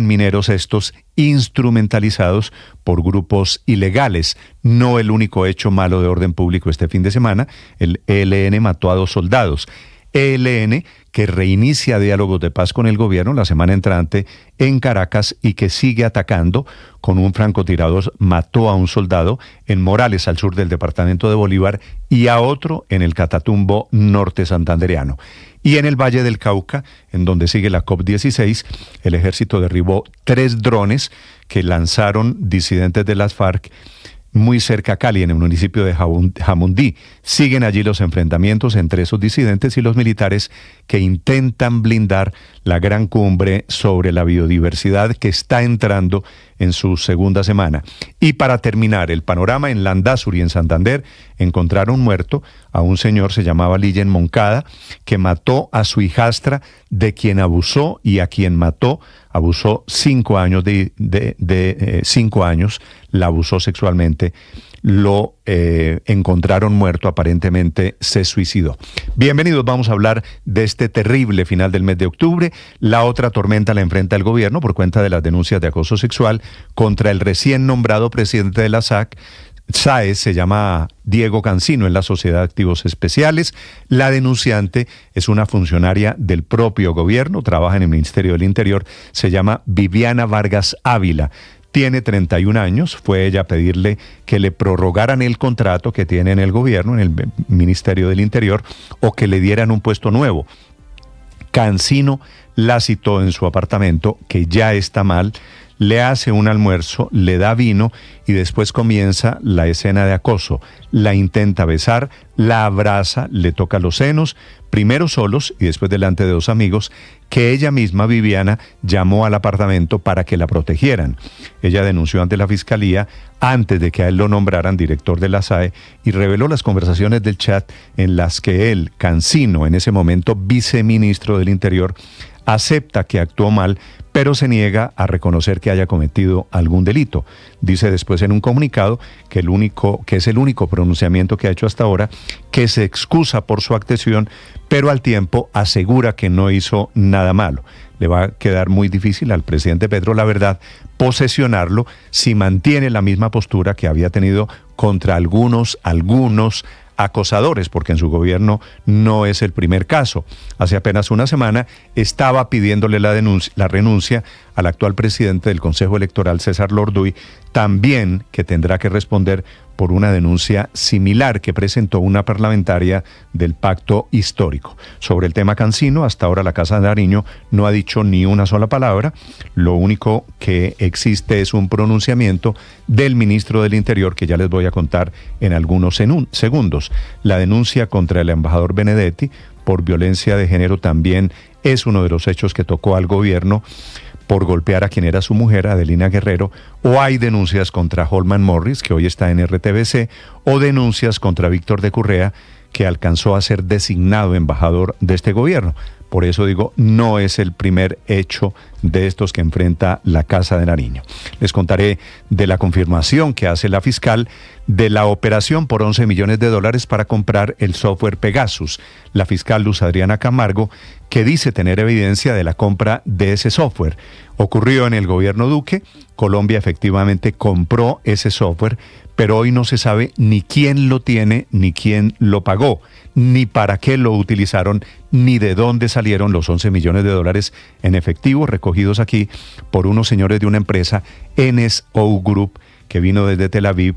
mineros estos instrumentalizados por grupos ilegales. No el único hecho malo de orden público este fin de semana. El ELN mató a 2 soldados. ELN que reinicia diálogos de paz con el gobierno la semana entrante en Caracas y que sigue atacando. Con un francotirador mató a un soldado en Morales, al sur del departamento de Bolívar, y a otro en el Catatumbo norte santandereano. Y en el Valle del Cauca, en donde sigue la COP16, el ejército derribó 3 drones que lanzaron disidentes de las FARC muy cerca a Cali, en el municipio de Jamundí. Siguen allí los enfrentamientos entre esos disidentes y los militares que intentan blindar la gran cumbre sobre la biodiversidad que está entrando en su segunda semana. Y para terminar el panorama, en Landazuri, en Santander, encontraron muerto a un señor, se llamaba Lillen Moncada, que mató a su hijastra, de quien abusó, y a quien mató abusó 5 años, 5 años, la abusó sexualmente. Lo encontraron muerto, aparentemente se suicidó. Bienvenidos, vamos a hablar de este terrible final del mes de octubre. La otra tormenta la enfrenta el gobierno por cuenta de las denuncias de acoso sexual contra el recién nombrado presidente de la SAE, se llama Diego Cancino, en la Sociedad de Activos Especiales. La denunciante es una funcionaria del propio gobierno, trabaja en el Ministerio del Interior, se llama Viviana Vargas Ávila. Tiene 31 años, fue ella a pedirle que le prorrogaran el contrato que tiene en el gobierno, en el Ministerio del Interior, o que le dieran un puesto nuevo. Cancino la citó en su apartamento, que ya está mal, le hace un almuerzo, le da vino y después comienza la escena de acoso. La intenta besar, la abraza, le toca los senos, primero solos y después delante de 2 amigos, que ella misma, Viviana, llamó al apartamento para que la protegieran. Ella denunció ante la Fiscalía antes de que a él lo nombraran director de la SAE y reveló las conversaciones del chat en las que él, Cancino, en ese momento viceministro del Interior, acepta que actuó mal, pero se niega a reconocer que haya cometido algún delito. Dice después en un comunicado que es el único pronunciamiento que ha hecho hasta ahora, que se excusa por su actuación, pero al tiempo asegura que no hizo nada malo. Le va a quedar muy difícil al presidente Petro, la verdad, posesionarlo si mantiene la misma postura que había tenido contra algunos acosadores, porque en su gobierno no es el primer caso. Hace apenas una semana estaba pidiéndole la renuncia al actual presidente del Consejo Electoral, César Lorduy, también que tendrá que responder por una denuncia similar que presentó una parlamentaria del Pacto Histórico. Sobre el tema Cancino, hasta ahora la Casa de Nariño no ha dicho ni una sola palabra. Lo único que existe es un pronunciamiento del ministro del Interior, que ya les voy a contar en algunos segundos. La denuncia contra el embajador Benedetti por violencia de género también es uno de los hechos que tocó al gobierno, por golpear a quien era su mujer, Adelina Guerrero, o hay denuncias contra Holman Morris, que hoy está en RTBC, o denuncias contra Víctor de Currea, que alcanzó a ser designado embajador de este gobierno. Por eso digo, no es el primer hecho de estos que enfrenta la Casa de Nariño. Les contaré de la confirmación que hace la fiscal de la operación por $11 millones para comprar el software Pegasus. La fiscal Luz Adriana Camargo, que dice tener evidencia de la compra de ese software. Ocurrió en el gobierno Duque. Colombia efectivamente compró ese software, pero hoy no se sabe ni quién lo tiene, ni quién lo pagó, ni para qué lo utilizaron, ni de dónde salieron los $11 millones en efectivo recogidos aquí por unos señores de una empresa, NSO Group, que vino desde Tel Aviv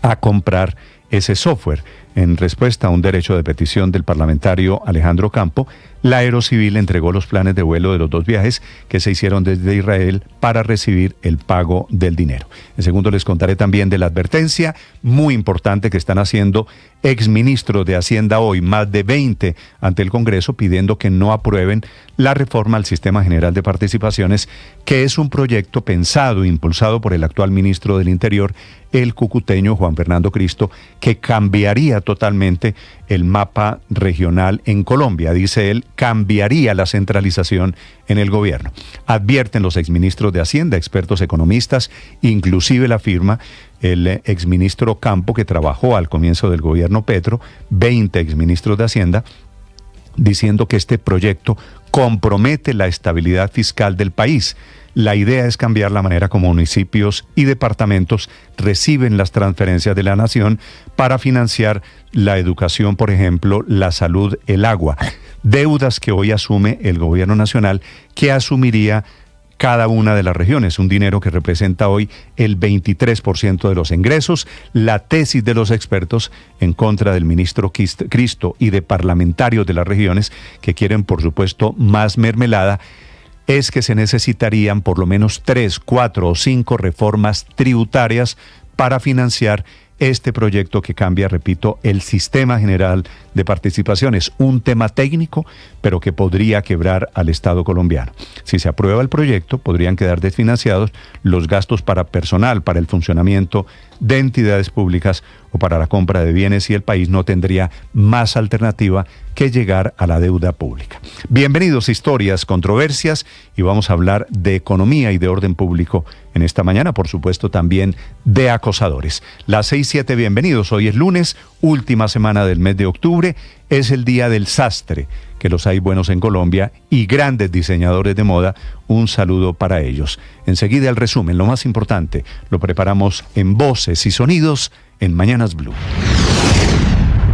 a comprar ese software. En respuesta a un derecho de petición del parlamentario Alejandro Campo, la Aerocivil entregó los planes de vuelo de los dos viajes que se hicieron desde Israel para recibir el pago del dinero. En segundo les contaré también de la advertencia muy importante que están haciendo exministros de Hacienda hoy, más de 20 ante el Congreso, pidiendo que no aprueben la reforma al Sistema General de Participaciones, que es un proyecto pensado e impulsado por el actual ministro del Interior, el cucuteño Juan Fernando Cristo, que cambiaría totalmente el mapa regional en Colombia. Dice él, cambiaría la centralización en el gobierno. Advierten los exministros de Hacienda, expertos economistas, inclusive la firma, el exministro Campo, que trabajó al comienzo del gobierno Petro, 20 exministros de Hacienda, diciendo que este proyecto compromete la estabilidad fiscal del país. La idea es cambiar la manera como municipios y departamentos reciben las transferencias de la nación para financiar la educación, por ejemplo, la salud, el agua. Deudas que hoy asume el gobierno nacional, que asumiría cada una de las regiones, un dinero que representa hoy el 23% de los ingresos. La tesis de los expertos en contra del ministro Cristo y de parlamentarios de las regiones que quieren, por supuesto, más mermelada, es que se necesitarían por lo menos 3, 4 o 5 reformas tributarias para financiar este proyecto que cambia, repito, el Sistema General de Participaciones. Un tema técnico, pero que podría quebrar al Estado colombiano. Si se aprueba el proyecto, podrían quedar desfinanciados los gastos para personal, para el funcionamiento de entidades públicas o para la compra de bienes, y el país no tendría más alternativa que llegar a la deuda pública. Bienvenidos a Historias, Controversias, y vamos a hablar de economía y de orden público en esta mañana, por supuesto también de acosadores. Las 6:07, bienvenidos. Hoy es lunes, última semana del mes de octubre, es el día del sastre, que los hay buenos en Colombia y grandes diseñadores de moda. Un saludo para ellos. Enseguida el resumen, lo más importante, lo preparamos en Voces y Sonidos en Mañanas Blue.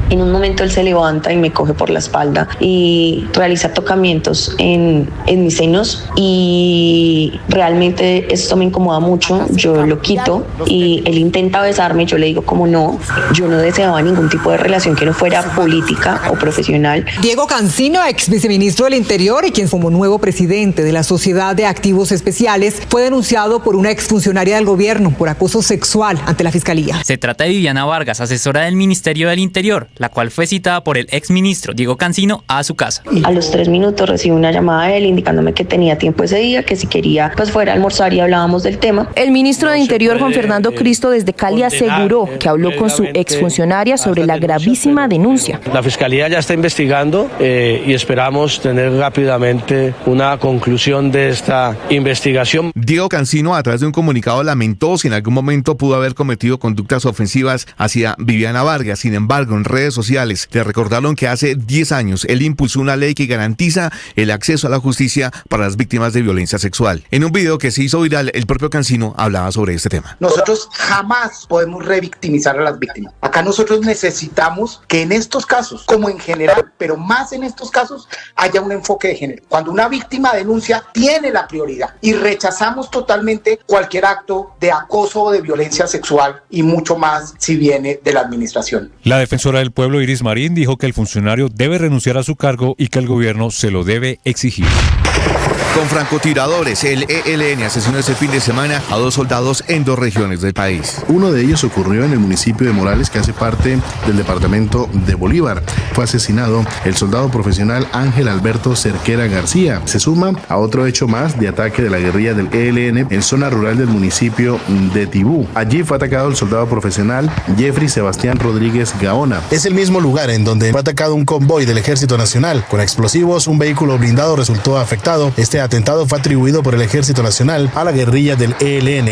En un momento él se levanta y me coge por la espalda y realiza tocamientos en mis senos, y realmente esto me incomoda mucho. Yo lo quito y él intenta besarme. Yo le digo como no, yo no deseaba ningún tipo de relación que no fuera política o profesional. Diego Cancino, ex viceministro del Interior y quien como nuevo presidente de la Sociedad de Activos Especiales, fue denunciado por una exfuncionaria del gobierno por acoso sexual ante la Fiscalía. Se trata de Viviana Vargas, asesora del Ministerio del Interior. la cual fue citada por el exministro Diego Cancino a su casa. A los 3 minutos recibí una llamada de él indicándome que tenía tiempo ese día, que si quería pues fuera a almorzar y hablábamos del tema. El ministro de Interior, Juan Fernando Cristo, desde Cali aseguró que habló con su exfuncionaria sobre la gravísima denuncia. La Fiscalía ya está investigando y esperamos tener rápidamente una conclusión de esta investigación. Diego Cancino, a través de un comunicado, lamentó si en algún momento pudo haber cometido conductas ofensivas hacia Viviana Vargas. Sin embargo, en redes sociales le recordaron que hace 10 años él impulsó una ley que garantiza el acceso a la justicia para las víctimas de violencia sexual. En un video que se hizo viral, el propio Cancino hablaba sobre este tema. Nosotros jamás podemos revictimizar a las víctimas. Acá nosotros necesitamos que en estos casos, como en general, pero más en estos casos, haya un enfoque de género. Cuando una víctima denuncia, tiene la prioridad y rechazamos totalmente cualquier acto de acoso o de violencia sexual y mucho más si viene de la administración. La defensora del pueblo, Iris Marín, dijo que el funcionario debe renunciar a su cargo y que el gobierno se lo debe exigir. Con francotiradores, el ELN asesinó este fin de semana a 2 soldados en 2 regiones del país. Uno de ellos ocurrió en el municipio de Morales, que hace parte del departamento de Bolívar. Fue asesinado el soldado profesional Ángel Alberto Cerquera García. Se suma a otro hecho más de ataque de la guerrilla del ELN en zona rural del municipio de Tibú. Allí fue atacado el soldado profesional Jeffrey Sebastián Rodríguez Gaona. Es el mismo lugar en donde fue atacado un convoy del Ejército Nacional. Con explosivos, un vehículo blindado resultó afectado. Este atentado fue atribuido por el Ejército Nacional a la guerrilla del ELN.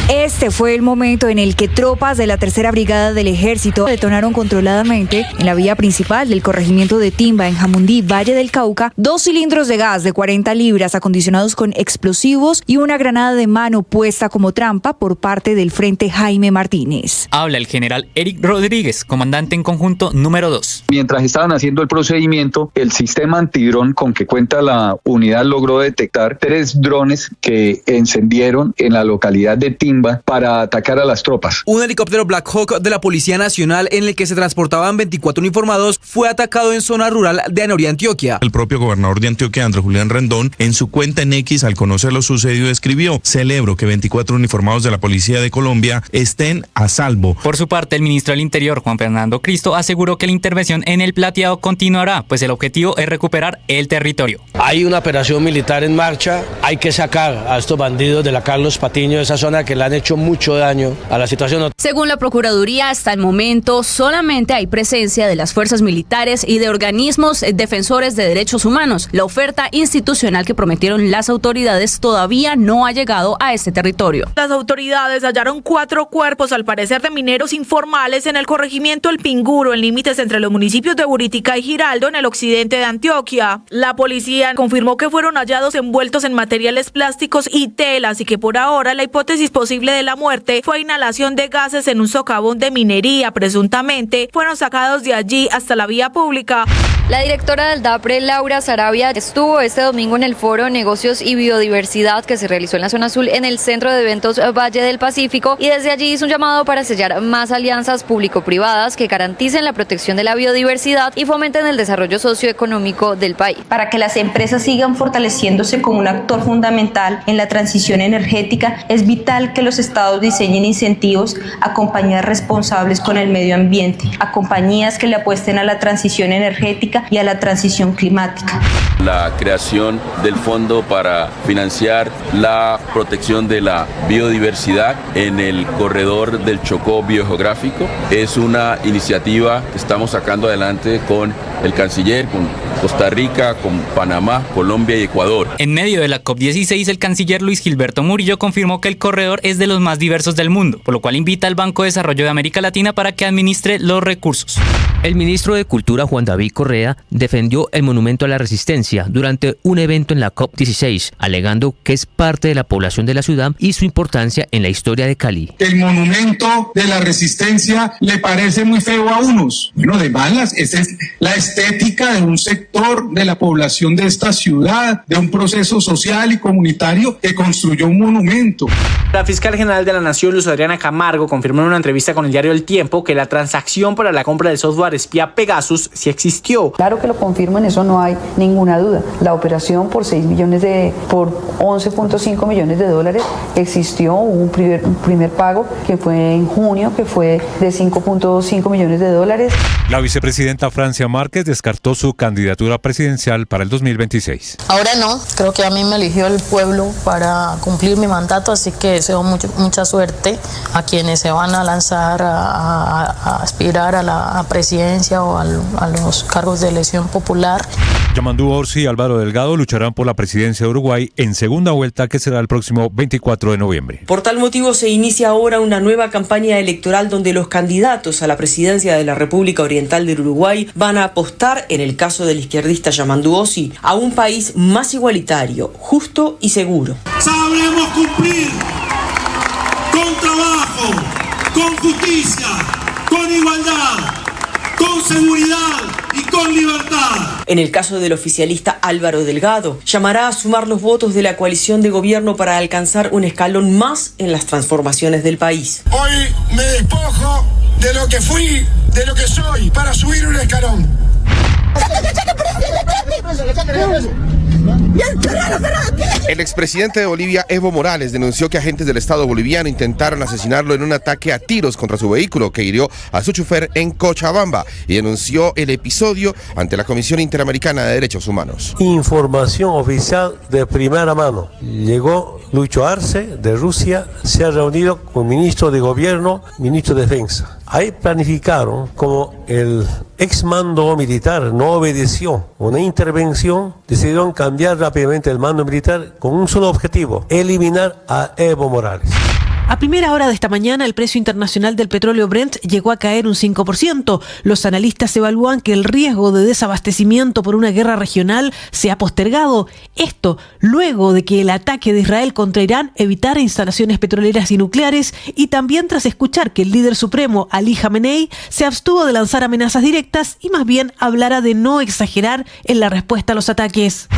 Este fue el momento en el que tropas de la Tercera Brigada del Ejército detonaron controladamente en la vía principal del corregimiento de Timba, en Jamundí, Valle del Cauca, 2 cilindros de gas de 40 libras acondicionados con explosivos y una granada de mano puesta como trampa por parte del Frente Jaime Martínez. Habla el general Eric Rodríguez, comandante en conjunto número 2. Mientras estaban haciendo el procedimiento, el sistema antidrón con que cuenta la unidad logró detectar 3 drones que encendieron en la localidad de Timba para atacar a las tropas. Un helicóptero Black Hawk de la Policía Nacional en el que se transportaban 24 uniformados fue atacado en zona rural de Anorí, Antioquia. El propio gobernador de Antioquia, Andrés Julián Rendón, en su cuenta en X, al conocer lo sucedido, escribió: celebro que 24 uniformados de la Policía de Colombia estén a salvo. Por su parte, el ministro del Interior, Juan Fernando Cristo, aseguró que la intervención en el Plateado continuará, pues el objetivo es recuperar el territorio. Hay una operación militar en marcha, hay que sacar a estos bandidos de la Carlos Patiño, de esa zona que le han hecho mucho daño a la situación. Según la Procuraduría, hasta el momento solamente hay presencia de las fuerzas militares y de organismos defensores de derechos humanos. La oferta institucional que prometieron las autoridades todavía no ha llegado a este territorio. Las autoridades hallaron 4 cuerpos, al parecer de mineros informales, en el corregimiento El Pinguro, en límites entre los municipios de Buritica y Giraldo, en el occidente de Antioquia. La policía confirmó que fueron hallados envueltos en materiales plásticos y telas y que por ahora la hipótesis posible de la muerte fue inhalación de gases en un socavón de minería. Presuntamente fueron sacados de allí hasta la vía pública. La directora del DAPRE, Laura Sarabia, estuvo este domingo en el Foro Negocios y Biodiversidad que se realizó en la zona azul en el Centro de Eventos Valle del Pacífico, y desde allí hizo un llamado para sellar más alianzas público-privadas que garanticen la protección de la biodiversidad y fomenten el desarrollo socioeconómico del país. Para que las empresas sigan fortaleciéndose como un actor fundamental en la transición energética, es vital que los estados diseñen incentivos a compañías responsables con el medio ambiente, a compañías que le apuesten a la transición energética y a la transición climática. La creación del fondo para financiar la protección de la biodiversidad en el corredor del Chocó biogeográfico es una iniciativa que estamos sacando adelante con el canciller, con Costa Rica, con Panamá, Colombia y Ecuador. En medio de la COP16, el canciller Luis Gilberto Murillo confirmó que el corredor es de los más diversos del mundo, por lo cual invita al Banco de Desarrollo de América Latina para que administre los recursos. El ministro de Cultura, Juan David Correa, defendió el Monumento a la Resistencia durante un evento en la COP16, alegando que es parte de la población de la ciudad y su importancia en la historia de Cali. El Monumento de la Resistencia le parece muy feo a unos. Bueno, de malas, esa es la estética de un sector sector de la población de esta ciudad, de un proceso social y comunitario que construyó un monumento. La fiscal general de la Nación, Luz Adriana Camargo, confirmó en una entrevista con el diario El Tiempo que la transacción para la compra del software espía Pegasus sí existió. Claro que lo confirmo, en eso no hay ninguna duda. La operación por 11.5 millones de dólares existió, un primer pago que fue en junio, que fue de 5.5 millones de dólares. La vicepresidenta Francia Márquez descartó su candidatura presidencial para el 2026. Ahora no, creo que a mí me eligió el pueblo para cumplir mi mandato, así que deseo mucha suerte a quienes se van a lanzar a aspirar a la presidencia o a los cargos de elección popular. Yamandú Orsi y Álvaro Delgado lucharán por la presidencia de Uruguay en segunda vuelta, que será el próximo 24 de noviembre. Por tal motivo se inicia ahora una nueva campaña electoral donde los candidatos a la presidencia de la República Oriental del Uruguay van a apostar, en el caso del izquierdista Yamandú Orsi, a un país más igualitario, justo y seguro. Sabremos cumplir con trabajo, con justicia, con igualdad, con seguridad y con libertad. En el caso del oficialista Álvaro Delgado, llamará a sumar los votos de la coalición de gobierno para alcanzar un escalón más en las transformaciones del país. Hoy me despojo de lo que fui, de lo que soy, para subir un escalón. El expresidente de Bolivia, Evo Morales, denunció que agentes del Estado boliviano intentaron asesinarlo en un ataque a tiros contra su vehículo que hirió a su chofer en Cochabamba, y denunció el episodio ante la Comisión Interamericana de Derechos Humanos. Información oficial de primera mano. Llegó Lucho Arce de Rusia, se ha reunido con ministro de Gobierno, ministro de Defensa. Ahí planificaron, como el exmando militar no obedeció una intervención, decidieron cambiar rápidamente el mando militar con un solo objetivo: eliminar a Evo Morales. A primera hora de esta mañana, el precio internacional del petróleo Brent llegó a caer un 5%. Los analistas evalúan que el riesgo de desabastecimiento por una guerra regional se ha postergado. Esto luego de que el ataque de Israel contra Irán evitara instalaciones petroleras y nucleares, y también tras escuchar que el líder supremo Ali Khamenei se abstuvo de lanzar amenazas directas y más bien hablara de no exagerar en la respuesta a los ataques.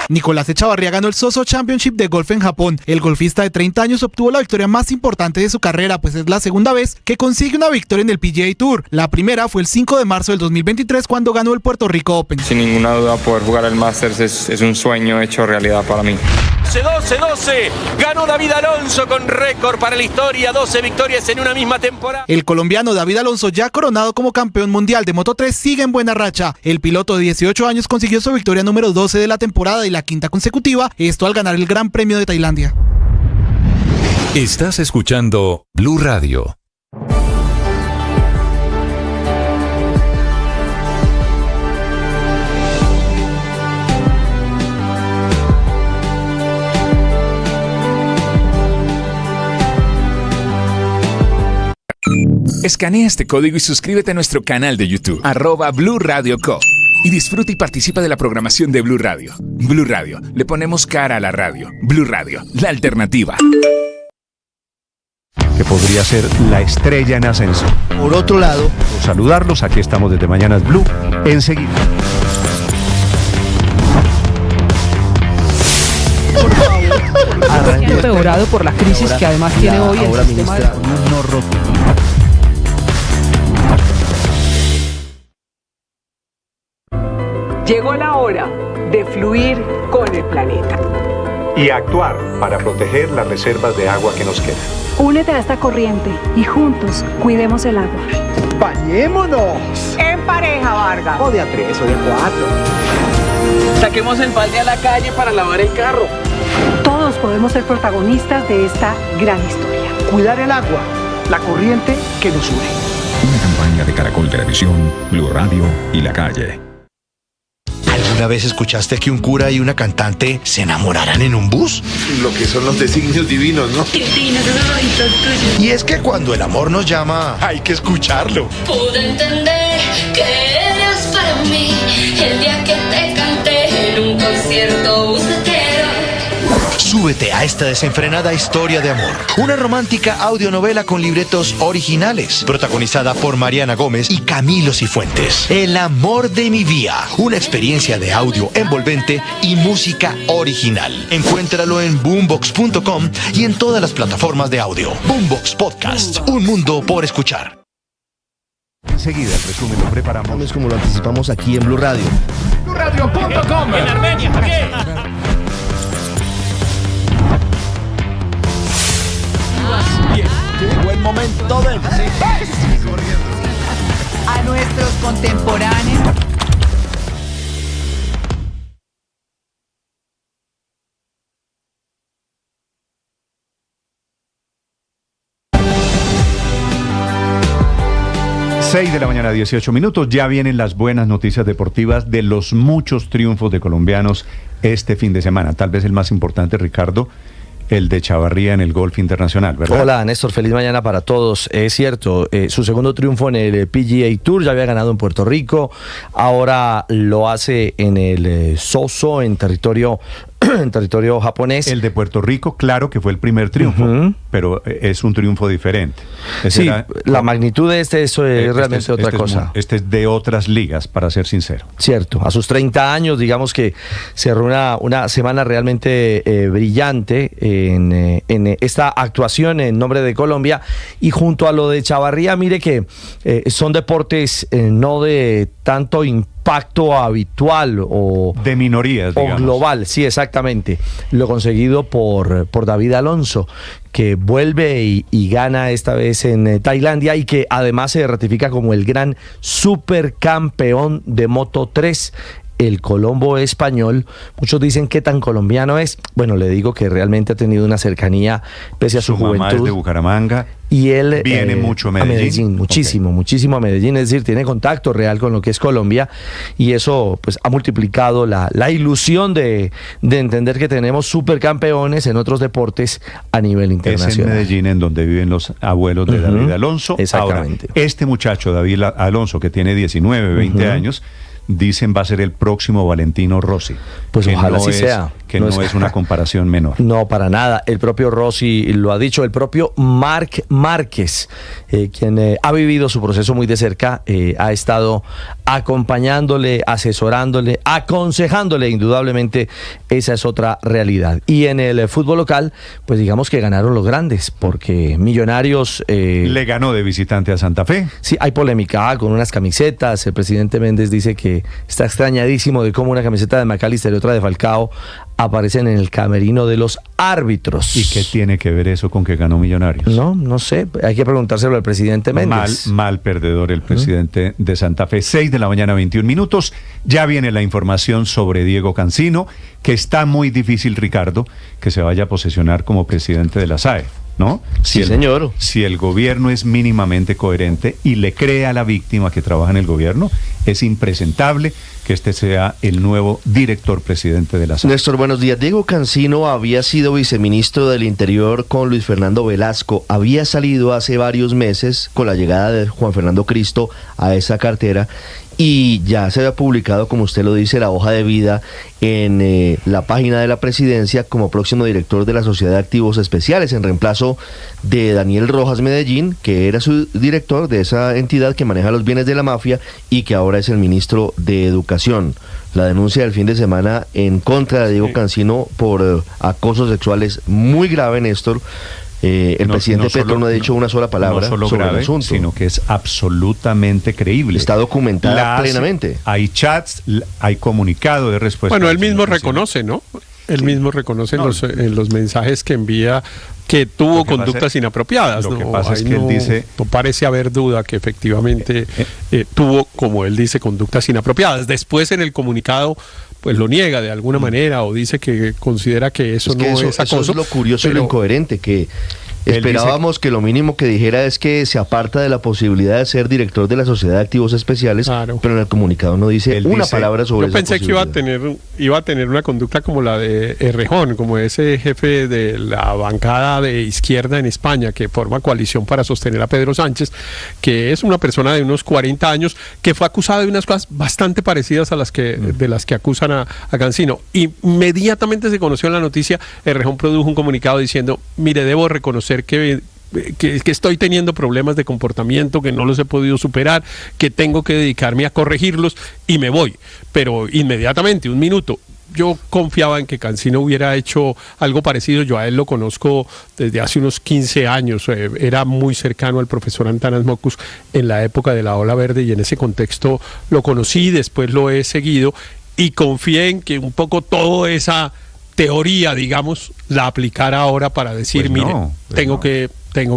Nicolás Echavarría ganó el Soso Championship de golf en Japón. El golfista de 30 años obtuvo la victoria más importante de su carrera, pues es la segunda vez que consigue una victoria en el PGA Tour. La primera fue el 5 de marzo del 2023 cuando ganó el Puerto Rico Open. Sin ninguna duda, poder jugar el Masters es un sueño hecho realidad para mí. 12-12, ganó David Alonso con récord para la historia, 12 victorias en una misma temporada. El colombiano David Alonso, ya coronado como campeón mundial de Moto3, sigue en buena racha. El piloto de 18 años consiguió su victoria número 12 de la temporada y la quinta consecutiva, esto al ganar el Gran Premio de Tailandia. Estás escuchando Blue Radio. Escanea este código y suscríbete a nuestro canal de YouTube, @Blue Radio Co. Y disfruta y participa de la programación de Blue Radio. Blue Radio, le ponemos cara a la radio. Blue Radio, la alternativa. Que podría ser la estrella en ascenso. Por otro lado, saludarlos, aquí estamos desde Mañanas Blue, enseguida. Empeorado por la crisis que además tiene hoy el sistema de... Llegó la hora de fluir con el planeta y actuar para proteger las reservas de agua que nos quedan. Únete a esta corriente y juntos cuidemos el agua. ¡Bañémonos! En pareja, Vargas. O de a 3 o de a 4. Saquemos el balde a la calle para lavar el carro. Todos podemos ser protagonistas de esta gran historia. Cuidar el agua, la corriente que nos une. Una campaña de Caracol Televisión, Blue Radio y La Calle. ¿Alguna vez escuchaste que un cura y una cantante se enamoraran en un bus? Lo que son los designios divinos, ¿no? Divinos, esos ojitos tuyos. Y es que cuando el amor nos llama, hay que escucharlo. Pude entender que eras para mí el día que te canté en un concierto bucetero. Súbete a esta desenfrenada historia de amor. Una romántica audionovela con libretos originales, protagonizada por Mariana Gómez y Camilo Cifuentes. El amor de mi vida. Una experiencia de audio envolvente y música original. Encuéntralo en boombox.com y en todas las plataformas de audio. Boombox Podcast. Un mundo por escuchar. Enseguida el resumen lo preparamos como lo anticipamos aquí en Blue Radio. BlueRadio.com. En Armenia, Javier. Llegó el momento de a nuestros contemporáneos. Seis de la mañana, 18 minutos. Ya vienen las buenas noticias deportivas de los muchos triunfos de colombianos este fin de semana. Tal vez el más importante, Ricardo, el de Chavarría en el golf internacional, ¿verdad? Hola, Néstor, feliz mañana para todos. Es cierto, su segundo triunfo en el PGA Tour, ya había ganado en Puerto Rico, ahora lo hace en el Soso, en territorio japonés. El de Puerto Rico, claro que fue el primer triunfo, pero es un triunfo diferente. La magnitud de este es realmente otra cosa. Este es de otras ligas, para ser sincero. Cierto, a sus 30 años, digamos que cerró una semana realmente brillante en esta actuación en nombre de Colombia, y junto a lo de Chavarría, mire que son deportes no de tanto impacto habitual o de minorías, digamos, o global, sí, exactamente. Lo conseguido por David Alonso, que vuelve y gana esta vez en Tailandia, y que además se ratifica como el gran supercampeón de Moto3. El Colombo español, muchos dicen qué tan colombiano es. Bueno, le digo que realmente ha tenido una cercanía pese a su juventud. Mamá es de Bucaramanga. Y él viene mucho a Medellín. Muchísimo a Medellín, es decir, tiene contacto real con lo que es Colombia, y eso pues ha multiplicado la ilusión de entender que tenemos supercampeones en otros deportes a nivel internacional. Es en Medellín en donde viven los abuelos de David Alonso. Exactamente. Ahora, este muchacho, David Alonso, que tiene 19, 20 años, dicen va a ser el próximo Valentino Rossi. Pues ojalá así sea. Que no es una comparación menor. No, para nada. El propio Rossi lo ha dicho, el propio Marc Márquez, quien ha vivido su proceso muy de cerca, ha estado acompañándole, asesorándole, aconsejándole. Indudablemente esa es otra realidad. Y en el fútbol local, pues digamos que ganaron los grandes, porque Millonarios... le ganó de visitante a Santa Fe. Sí, hay polémica con unas camisetas. El presidente Méndez dice que está extrañadísimo de cómo una camiseta de McAllister y otra de Falcao aparecen en el camerino de los árbitros. ¿Y qué tiene que ver eso con que ganó Millonarios? No sé, hay que preguntárselo al presidente Méndez. Mal perdedor el presidente de Santa Fe. 6 de la mañana, 21 minutos. Ya viene la información sobre Diego Cancino, que está muy difícil, Ricardo, que se vaya a posesionar como presidente de la SAE, ¿no? Sí, señor. Si el gobierno es mínimamente coherente y le cree a la víctima que trabaja en el gobierno, es impresentable que este sea el nuevo director presidente de la SAE. Néstor, buenos días. Diego Cancino había sido viceministro del Interior con Luis Fernando Velasco. Había salido hace varios meses con la llegada de Juan Fernando Cristo a esa cartera, y ya se había publicado, como usted lo dice, la hoja de vida en la página de la presidencia como próximo director de la Sociedad de Activos Especiales, en reemplazo de Daniel Rojas Medellín, que era su director de esa entidad que maneja los bienes de la mafia y que ahora es el ministro de Educación. La denuncia del fin de semana en contra de Diego Cancino por acoso sexual es muy grave, Néstor. El presidente Petro no ha dicho una sola palabra sobre grave, el asunto, sino que es absolutamente creíble. Está documentada plenamente. Hay chats, hay comunicado de respuesta. Bueno, él mismo reconoce, ¿no? Él mismo reconoce en los mensajes que envía que tuvo conductas inapropiadas. Lo que pasa es que él dice... No parece haber duda que efectivamente tuvo, como él dice, conductas inapropiadas. Después en el comunicado pues lo niega de alguna manera, o dice que considera que eso no es acoso. Eso es lo curioso y lo incoherente, que Esperábamos que lo mínimo que dijera es que se aparta de la posibilidad de ser director de la Sociedad de Activos Especiales, pero en el comunicado no dice palabra sobre eso. Yo pensé que iba a tener una conducta como la de Errejón, como ese jefe de la bancada de izquierda en España que forma coalición para sostener a Pedro Sánchez, que es una persona de unos 40 años que fue acusada de unas cosas bastante parecidas a las que de las que acusan a Cancino. Inmediatamente se conoció en la noticia, Errejón produjo un comunicado diciendo: mire, debo reconocer que estoy teniendo problemas de comportamiento, que no los he podido superar, que tengo que dedicarme a corregirlos y me voy. Pero inmediatamente, un minuto. Yo confiaba en que Cancino hubiera hecho algo parecido. Yo a él lo conozco desde hace unos 15 años. Era muy cercano al profesor Antanas Mockus en la época de la Ola Verde y en ese contexto lo conocí, después lo he seguido y confié en que un poco toda esa teoría, digamos, la aplicara ahora para decir, tengo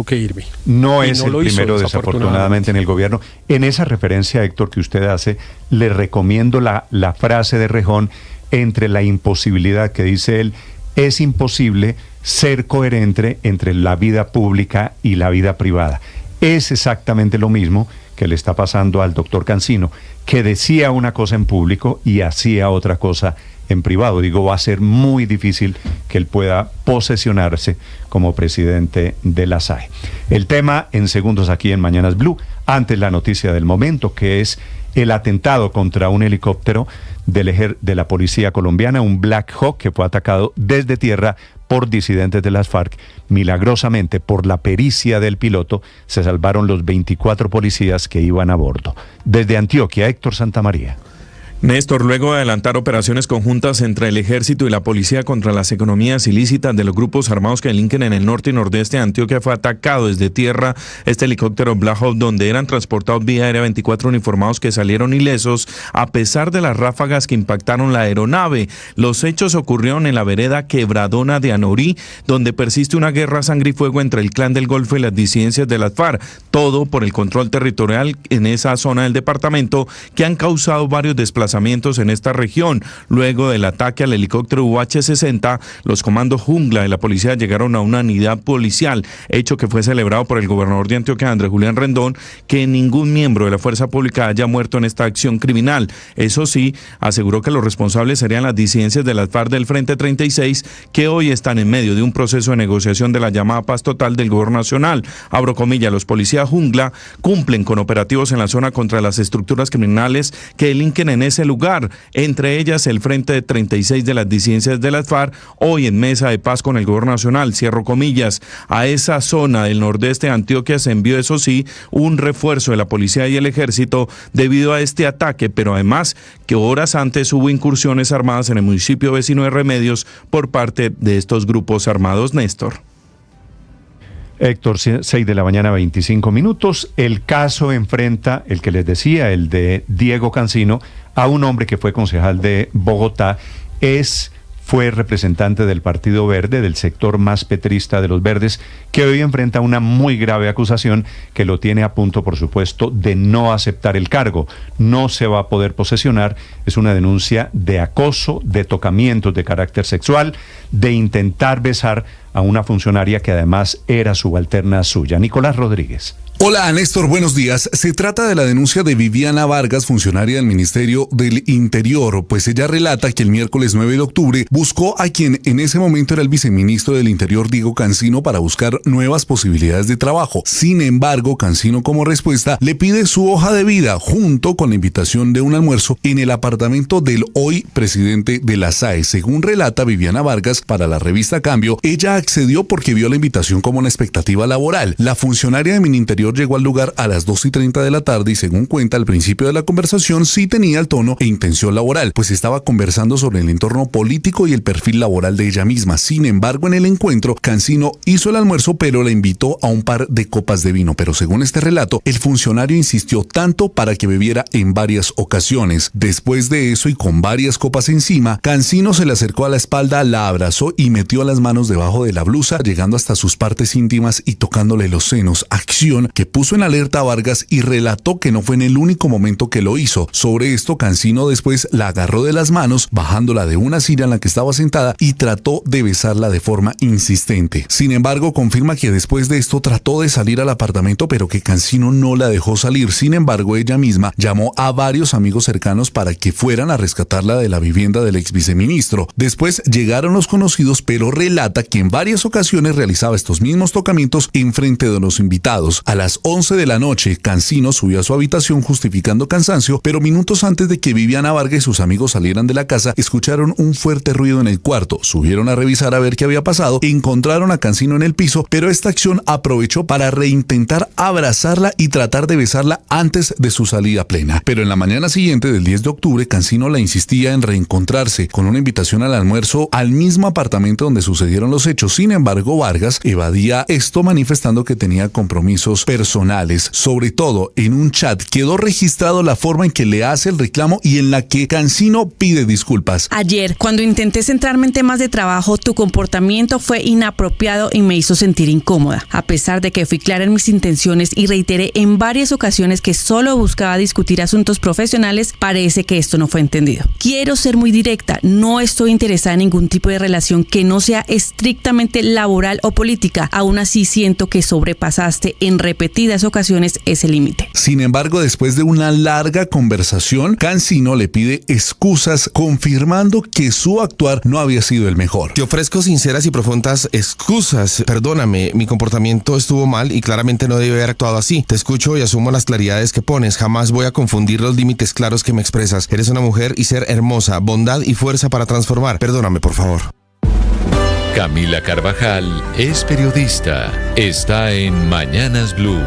que irme. No es el primero, desafortunadamente, en el gobierno. En esa referencia, Héctor, que usted hace, le recomiendo la frase de Errejón entre la imposibilidad que dice él: es imposible ser coherente entre la vida pública y la vida privada. Es exactamente lo mismo que le está pasando al doctor Cancino, que decía una cosa en público y hacía otra cosa en privado. Digo, va a ser muy difícil que él pueda posesionarse como presidente de la SAE. El tema en segundos aquí en Mañanas Blue, antes la noticia del momento, que es el atentado contra un helicóptero de la policía colombiana, un Black Hawk, que fue atacado desde tierra por disidentes de las FARC. Milagrosamente, por la pericia del piloto, se salvaron los 24 policías que iban a bordo. Desde Antioquia, Héctor Santamaría. Néstor, luego de adelantar operaciones conjuntas entre el Ejército y la Policía contra las economías ilícitas de los grupos armados que delinquen en el norte y nordeste de Antioquia, fue atacado desde tierra este helicóptero Black Hawk, donde eran transportados vía aérea 24 uniformados que salieron ilesos a pesar de las ráfagas que impactaron la aeronave. Los hechos ocurrieron en la vereda Quebradona de Anorí, donde persiste una guerra a sangre y fuego entre el Clan del Golfo y las disidencias de las FARC, todo por el control territorial en esa zona del departamento, que han causado varios desplazamientos en esta región. Luego del ataque al helicóptero UH-60, los comandos Jungla de la policía llegaron a una unidad policial, hecho que fue celebrado por el gobernador de Antioquia, Andrés Julián Rendón, que ningún miembro de la fuerza pública haya muerto en esta acción criminal. Eso sí, aseguró que los responsables serían las disidencias de las FARC del Frente 36, que hoy están en medio de un proceso de negociación de la llamada paz total del gobierno nacional. Abro comillas: los policías Jungla cumplen con operativos en la zona contra las estructuras criminales que delinquen en ese lugar, entre ellas el Frente 36 de las disidencias de las FARC, hoy en mesa de paz con el gobierno nacional. Cierro comillas. A esa zona del nordeste de Antioquia se envió, eso sí, un refuerzo de la policía y el ejército debido a este ataque, pero además que horas antes hubo incursiones armadas en el municipio vecino de Remedios por parte de estos grupos armados. Néstor. Héctor, 6 de la mañana, 25 minutos. El caso enfrenta, el que les decía, el de Diego Cancino, a un hombre que fue concejal de Bogotá, fue representante del Partido Verde, del sector más petrista de los verdes, que hoy enfrenta una muy grave acusación que lo tiene a punto, por supuesto, de no aceptar el cargo. No se va a poder posesionar. Es una denuncia de acoso, de tocamientos de carácter sexual, de intentar besar a una funcionaria que además era subalterna suya. Nicolás Rodríguez. Hola, Néstor, buenos días. Se trata de la denuncia de Viviana Vargas, funcionaria del Ministerio del Interior, pues ella relata que el miércoles 9 de octubre buscó a quien en ese momento era el viceministro del Interior, Diego Cancino, para buscar nuevas posibilidades de trabajo. Sin embargo, Cancino, como respuesta, le pide su hoja de vida junto con la invitación de un almuerzo en el apartamento del hoy presidente de la SAE. Según relata Viviana Vargas para la revista Cambio, ella accedió porque vio la invitación como una expectativa laboral. La funcionaria de Mininterior llegó al lugar a las 2:30 de la tarde y, según cuenta, al principio de la conversación sí tenía el tono e intención laboral, pues estaba conversando sobre el entorno político y el perfil laboral de ella misma. Sin embargo, en el encuentro, Cancino hizo el almuerzo, pero la invitó a un par de copas de vino. Pero según este relato, el funcionario insistió tanto para que bebiera en varias ocasiones. Después de eso y con varias copas encima, Cancino se le acercó a la espalda, la abrazó y metió las manos debajo de la blusa, llegando hasta sus partes íntimas y tocándole los senos, acción que puso en alerta a Vargas y relató que no fue en el único momento que lo hizo. Sobre esto, Cancino después la agarró de las manos, bajándola de una silla en la que estaba sentada y trató de besarla de forma insistente. Sin embargo, confirma que después de esto trató de salir al apartamento, pero que Cancino no la dejó salir. Sin embargo, ella misma llamó a varios amigos cercanos para que fueran a rescatarla de la vivienda del ex viceministro. Después llegaron los conocidos, pero relata que en varias ocasiones realizaba estos mismos tocamientos en frente de los invitados. A las 11 de la noche, Cancino subió a su habitación justificando cansancio, pero minutos antes de que Viviana Vargas y sus amigos salieran de la casa, escucharon un fuerte ruido en el cuarto. Subieron a revisar a ver qué había pasado, encontraron a Cancino en el piso, pero esta acción aprovechó para reintentar abrazarla y tratar de besarla antes de su salida plena. Pero en la mañana siguiente del 10 de octubre, Cancino la insistía en reencontrarse con una invitación al almuerzo al mismo apartamento donde sucedieron los hechos. Sin embargo, Vargas evadía esto manifestando que tenía compromisos personales. Sobre todo, en un chat quedó registrado la forma en que le hace el reclamo y en la que Cancino pide disculpas. Ayer, cuando intenté centrarme en temas de trabajo, tu comportamiento fue inapropiado y me hizo sentir incómoda. A pesar de que fui clara en mis intenciones y reiteré en varias ocasiones que solo buscaba discutir asuntos profesionales, parece que esto no fue entendido. Quiero ser muy directa, no estoy interesada en ningún tipo de relación que no sea estrictamente laboral o política. Aún así siento que sobrepasaste en repetidas ocasiones ese límite. Sin embargo, después de una larga conversación, Cancino le pide excusas, confirmando que su actuar no había sido el mejor. Te ofrezco sinceras y profundas excusas. Perdóname, mi comportamiento estuvo mal y claramente no debí haber actuado así. Te escucho y asumo las claridades que pones. Jamás voy a confundir los límites claros que me expresas. Eres una mujer y ser hermosa, bondad y fuerza para transformar. Perdóname, por favor. Camila Carvajal es periodista. Está en Mañanas Blue.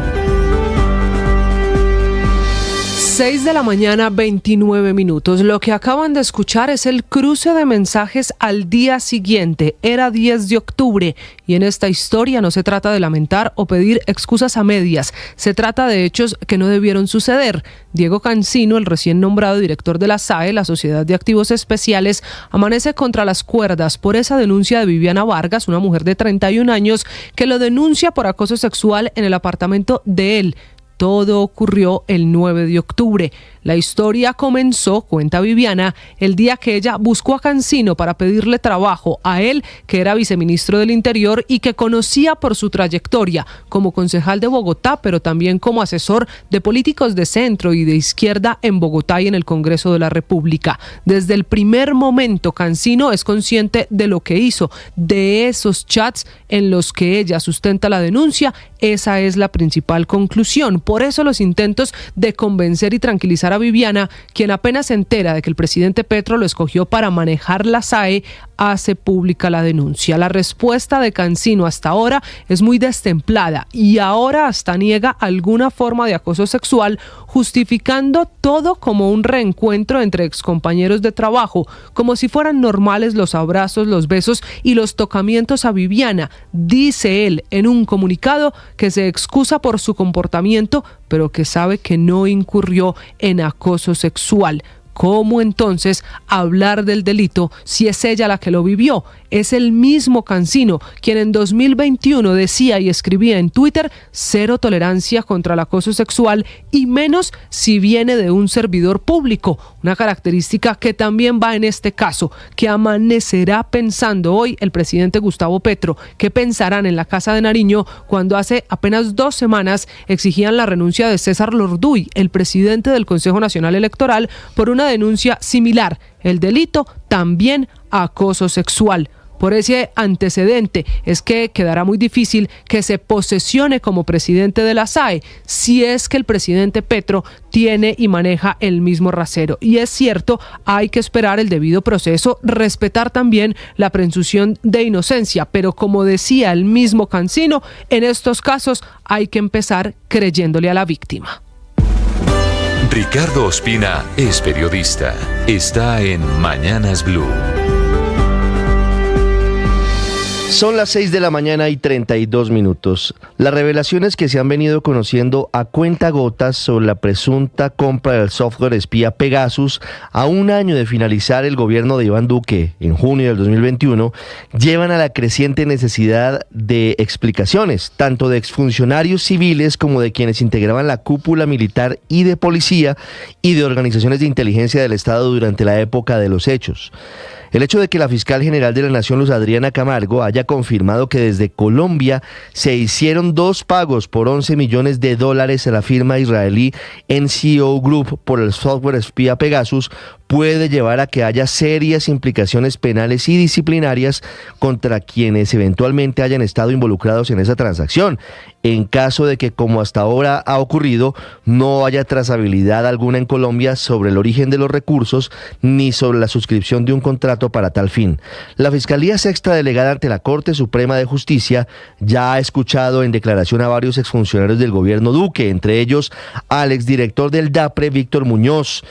6 de la mañana, 29 minutos. Lo que acaban de escuchar es el cruce de mensajes al día siguiente. Era 10 de octubre y en esta historia no se trata de lamentar o pedir excusas a medias. Se trata de hechos que no debieron suceder. Diego Cancino, el recién nombrado director de la SAE, la Sociedad de Activos Especiales, amanece contra las cuerdas por esa denuncia de Viviana Vargas, una mujer de 31 años, que lo denuncia por acoso sexual en el apartamento de él. Todo ocurrió el 9 de octubre. La historia comenzó, cuenta Viviana, el día que ella buscó a Cancino para pedirle trabajo a él, que era viceministro del Interior y que conocía por su trayectoria como concejal de Bogotá, pero también como asesor de políticos de centro y de izquierda en Bogotá y en el Congreso de la República. Desde el primer momento, Cancino es consciente de lo que hizo, de esos chats en los que ella sustenta la denuncia. Esa es la principal conclusión. Por eso los intentos de convencer y tranquilizar a Viviana, quien apenas se entera de que el presidente Petro lo escogió para manejar la SAE, hace pública la denuncia. La respuesta de Cancino hasta ahora es muy destemplada y ahora hasta niega alguna forma de acoso sexual, justificando todo como un reencuentro entre excompañeros de trabajo, como si fueran normales los abrazos, los besos y los tocamientos a Viviana. Dice él en un comunicado que se excusa por su comportamiento, pero que sabe que no incurrió en acoso sexual. ¿Cómo entonces hablar del delito si es ella la que lo vivió? Es el mismo Cancino quien en 2021 decía y escribía en Twitter: cero tolerancia contra el acoso sexual y menos si viene de un servidor público. Una característica que también va en este caso, que amanecerá pensando hoy el presidente Gustavo Petro. ¿Qué pensarán en la Casa de Nariño cuando hace apenas 2 semanas exigían la renuncia de César Lorduy, el presidente del Consejo Nacional Electoral, por una denuncia similar? El delito también acoso sexual. Por ese antecedente es que quedará muy difícil que se posesione como presidente de la SAE, si es que el presidente Petro tiene y maneja el mismo rasero. Y es cierto, hay que esperar el debido proceso, respetar también la presunción de inocencia, pero como decía el mismo Cancino, en estos casos hay que empezar creyéndole a la víctima. Ricardo Ospina es periodista. Está en Mañanas Blue. Son las 6 de la mañana y 32 minutos. Las revelaciones que se han venido conociendo a cuentagotas sobre la presunta compra del software espía Pegasus a un año de finalizar el gobierno de Iván Duque en junio del 2021 llevan a la creciente necesidad de explicaciones, tanto de exfuncionarios civiles como de quienes integraban la cúpula militar y de policía y de organizaciones de inteligencia del Estado durante la época de los hechos. El hecho de que la fiscal general de la Nación, Luz Adriana Camargo, haya confirmado que desde Colombia se hicieron 2 pagos por $11 millones a la firma israelí NCO Group por el software espía Pegasus puede llevar a que haya serias implicaciones penales y disciplinarias contra quienes eventualmente hayan estado involucrados en esa transacción, en caso de que, como hasta ahora ha ocurrido, no haya trazabilidad alguna en Colombia sobre el origen de los recursos ni sobre la suscripción de un contrato para tal fin. La Fiscalía Sexta Delegada ante la Corte Suprema de Justicia ya ha escuchado en declaración a varios exfuncionarios del gobierno Duque, entre ellos al exdirector del DAPRE, Víctor Muñoz,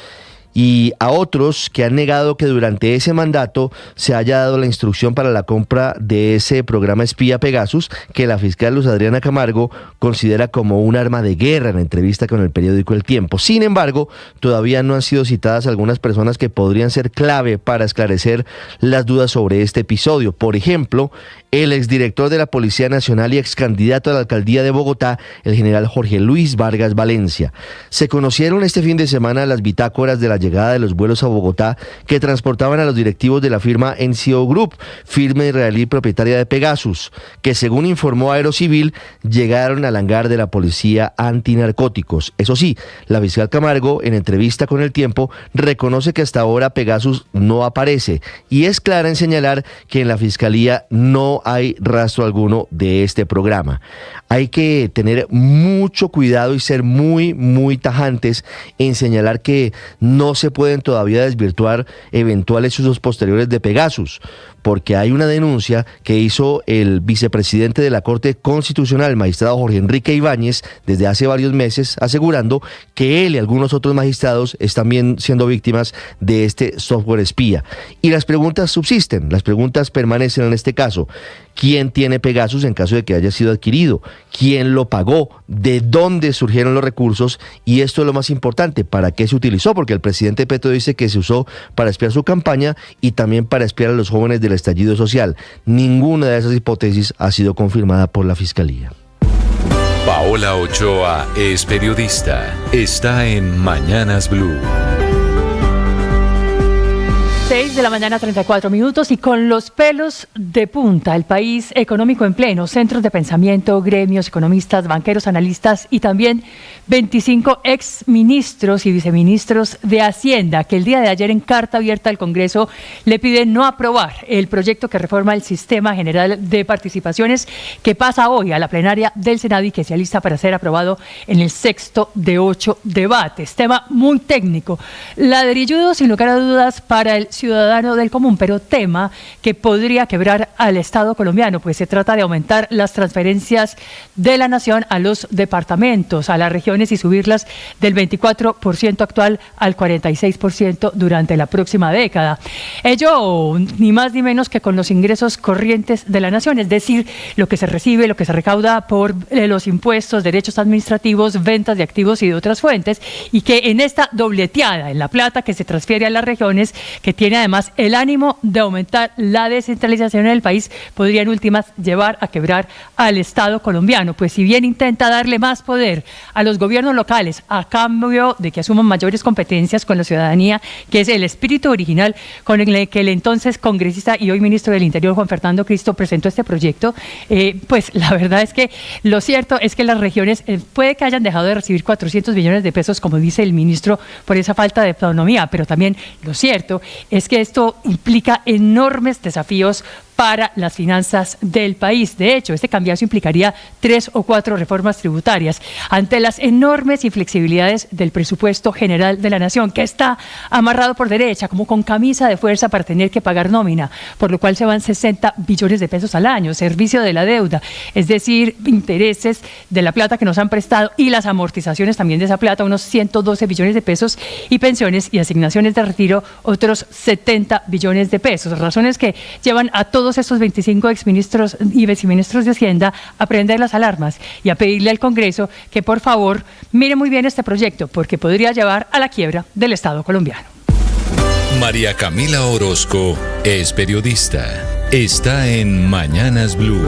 y a otros que han negado que durante ese mandato se haya dado la instrucción para la compra de ese programa espía Pegasus, que la fiscal Luz Adriana Camargo considera como un arma de guerra en entrevista con el periódico El Tiempo. Sin embargo, todavía no han sido citadas algunas personas que podrían ser clave para esclarecer las dudas sobre este episodio. Por ejemplo, el exdirector de la Policía Nacional y excandidato a la alcaldía de Bogotá, el general Jorge Luis Vargas Valencia. Se conocieron este fin de semana las bitácoras de la llegada de los vuelos a Bogotá que transportaban a los directivos de la firma NCO Group, firma israelí propietaria de Pegasus, que según informó Aerocivil, llegaron al hangar de la policía antinarcóticos. Eso sí, la fiscal Camargo, en entrevista con El Tiempo, reconoce que hasta ahora Pegasus no aparece y es clara en señalar que en la fiscalía no hay rastro alguno de este programa. Hay que tener mucho cuidado y ser muy tajantes en señalar que no se pueden todavía desvirtuar eventuales usos posteriores de Pegasus, porque hay una denuncia que hizo el vicepresidente de la Corte Constitucional, el magistrado Jorge Enrique Ibáñez, desde hace varios meses, asegurando que él y algunos otros magistrados están siendo víctimas de este software espía. Y las preguntas subsisten, las preguntas permanecen en este caso. ¿Quién tiene Pegasus en caso de que haya sido adquirido? ¿Quién lo pagó? ¿De dónde surgieron los recursos? Y esto es lo más importante, ¿para qué se utilizó? Porque el presidente Petro dice que se usó para espiar su campaña y también para espiar a los jóvenes del estallido social. Ninguna de esas hipótesis ha sido confirmada por la Fiscalía. Paola Ochoa es periodista. Está en Mañanas Blue. 6 de la mañana, 34 minutos, y con los pelos de punta, el país económico en pleno, centros de pensamiento, gremios, economistas, banqueros, analistas y también 25 exministros y viceministros de Hacienda, que el día de ayer en carta abierta al Congreso le piden no aprobar el proyecto que reforma el Sistema General de Participaciones, que pasa hoy a la plenaria del Senado y que se alista para ser aprobado en el 6º de 8 debates. Tema muy técnico, ladrilludo sin lugar a dudas para el ciudadano del común, pero tema que podría quebrar al Estado colombiano, pues se trata de aumentar las transferencias de la nación a los departamentos, a las regiones y subirlas del 24% actual al 46% durante la próxima década. Ello ni más ni menos que con los ingresos corrientes de la nación, es decir, lo que se recibe, lo que se recauda por los impuestos, derechos administrativos, ventas de activos y de otras fuentes, y que en esta dobleteada en la plata que se transfiere a las regiones, que tiene además el ánimo de aumentar la descentralización en el país, podría en últimas llevar a quebrar al Estado colombiano, pues si bien intenta darle más poder a los gobiernos locales a cambio de que asuman mayores competencias con la ciudadanía, que es el espíritu original con el que el entonces congresista y hoy ministro del Interior Juan Fernando Cristo presentó este proyecto, pues la verdad es que lo cierto es que las regiones puede que hayan dejado de recibir 400 millones de pesos, como dice el ministro, por esa falta de autonomía, pero también lo cierto es que esto implica enormes desafíos para las finanzas del país. De hecho, este cambiazo implicaría 3 o 4 reformas tributarias ante las enormes inflexibilidades del presupuesto general de la nación, que está amarrado por derecha, como con camisa de fuerza para tener que pagar nómina, por lo cual se van 60 billones de pesos al año, servicio de la deuda, es decir, intereses de la plata que nos han prestado y las amortizaciones también de esa plata, unos 112 billones de pesos, y pensiones y asignaciones de retiro, otros 70 billones de pesos, razones que llevan a todo todos estos 25 exministros y viceministros de Hacienda a prender las alarmas y a pedirle al Congreso que por favor mire muy bien este proyecto, porque podría llevar a la quiebra del Estado colombiano. María Camila Orozco es periodista. Está en Mañanas Blue.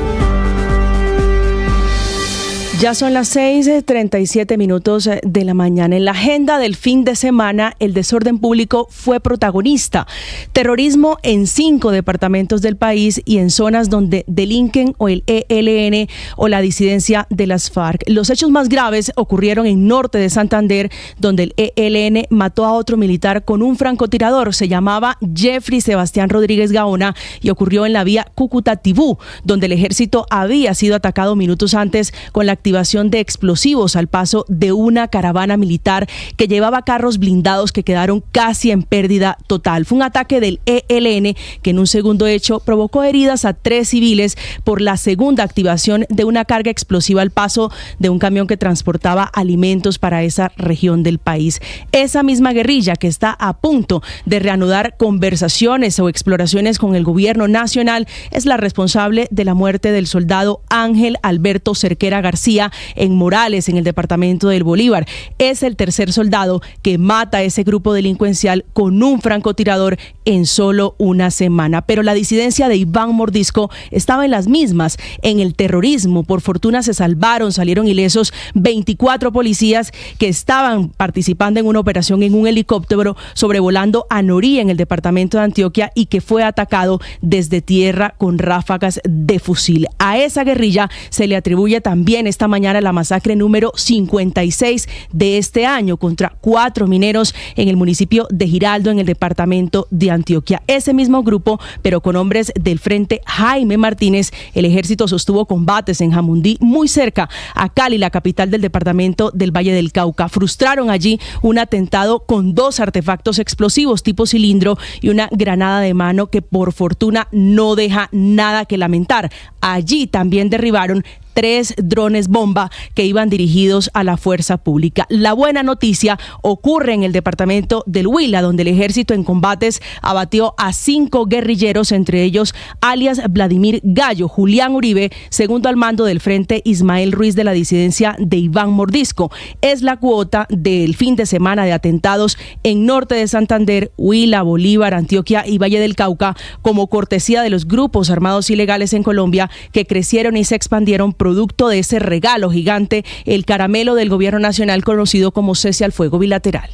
Ya son las 6:37 de la mañana. En la agenda del fin de semana, el desorden público fue protagonista. Terrorismo en 5 departamentos del país y en zonas donde delinquen o el ELN o la disidencia de las FARC. Los hechos más graves ocurrieron en norte de Santander, donde el ELN mató a otro militar con un francotirador. Se llamaba Jeffrey Sebastián Rodríguez Gaona y ocurrió en la vía Cúcuta-Tibú, donde el ejército había sido atacado minutos antes con la activación de explosivos al paso de una caravana militar que llevaba carros blindados que quedaron casi en pérdida total. Fue un ataque del ELN que en un segundo hecho provocó heridas a 3 civiles por la segunda activación de una carga explosiva al paso de un camión que transportaba alimentos para esa región del país. Esa misma guerrilla que está a punto de reanudar conversaciones o exploraciones con el gobierno nacional es la responsable de la muerte del soldado Ángel Alberto Cerquera García en Morales, en el departamento del Bolívar. Es el tercer soldado que mata a ese grupo delincuencial con un francotirador en solo una semana. Pero la disidencia de Iván Mordisco estaba en las mismas, en el terrorismo. Por fortuna se salieron ilesos 24 policías que estaban participando en una operación en un helicóptero sobrevolando a Norí, en el departamento de Antioquia, y que fue atacado desde tierra con ráfagas de fusil. A esa guerrilla se le atribuye también esta mañana la masacre número 56 de este año contra 4 mineros en el municipio de Giraldo, en el departamento de Antioquia. Ese mismo grupo, pero con hombres del Frente Jaime Martínez, el ejército sostuvo combates en Jamundí, muy cerca a Cali, la capital del departamento del Valle del Cauca. Frustraron allí un atentado con 2 artefactos explosivos tipo cilindro y una granada de mano que por fortuna no deja nada que lamentar. Allí también derribaron 3 drones bomba que iban dirigidos a la fuerza pública. La buena noticia ocurre en el departamento del Huila, donde el ejército en combates abatió a 5 guerrilleros, entre ellos alias Vladimir Gallo, Julián Uribe, segundo al mando del Frente Ismael Ruiz de la disidencia de Iván Mordisco. Es la cuota del fin de semana de atentados en norte de Santander, Huila, Bolívar, Antioquia y Valle del Cauca, como cortesía de los grupos armados ilegales en Colombia que crecieron y se expandieron producto de ese regalo gigante, el caramelo del gobierno nacional conocido como cese al fuego bilateral.